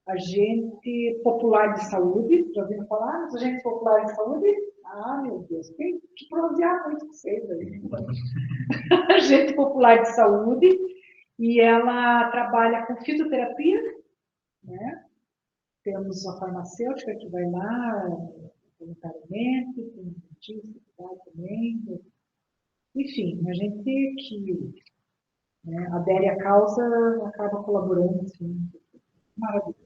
Agente popular de saúde. Já ouviram falar dos agentes populares de saúde? Ah, meu Deus, tem que pronunciar muito com vocês aí. Agente popular de saúde, e ela trabalha com fitoterapia, né? Temos a farmacêutica que vai lá voluntariamente, tem um dentista que vai também. Enfim, a gente que adere à causa acaba colaborando, assim, maravilhoso.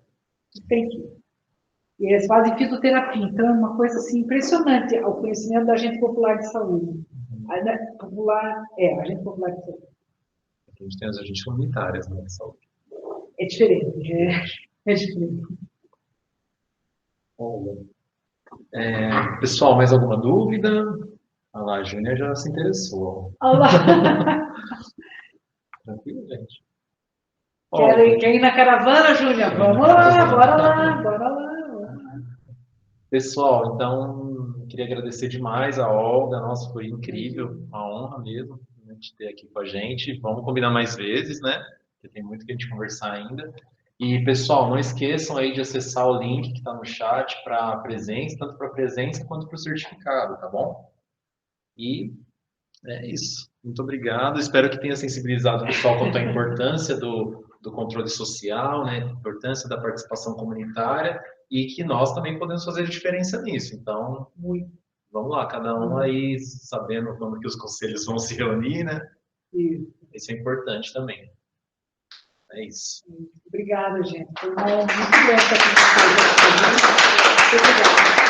Tem que ir. E eles fazem fitoterapia, então é uma coisa assim impressionante o conhecimento da agente popular de saúde. Agente popular de saúde. A gente tem as agentes comunitárias, né, de saúde. É diferente, é diferente. Pessoal, mais alguma dúvida? Olha lá, a Júnia já se interessou. Olá. Tranquilo, gente. Quer ir na caravana, Júnia? Vamos lá, bora lá, bora lá. Pessoal, então, queria agradecer demais a Olga. Nossa, foi incrível, uma honra mesmo te ter aqui com a gente. Vamos combinar mais vezes, né? Porque tem muito que a gente conversar ainda. E, pessoal, não esqueçam aí de acessar o link que está no chat para a presença, tanto para a presença quanto para o certificado, tá bom? E é isso. Muito obrigado. Espero que tenha sensibilizado o pessoal quanto à importância do controle social, né? A importância da participação comunitária e que nós também podemos fazer diferença nisso. Então, vamos lá, cada um aí sabendo quando que os conselhos vão se reunir, né? Isso é importante também. É isso. Obrigada, gente. Foi uma honra muito grande estar com vocês. Muito obrigada.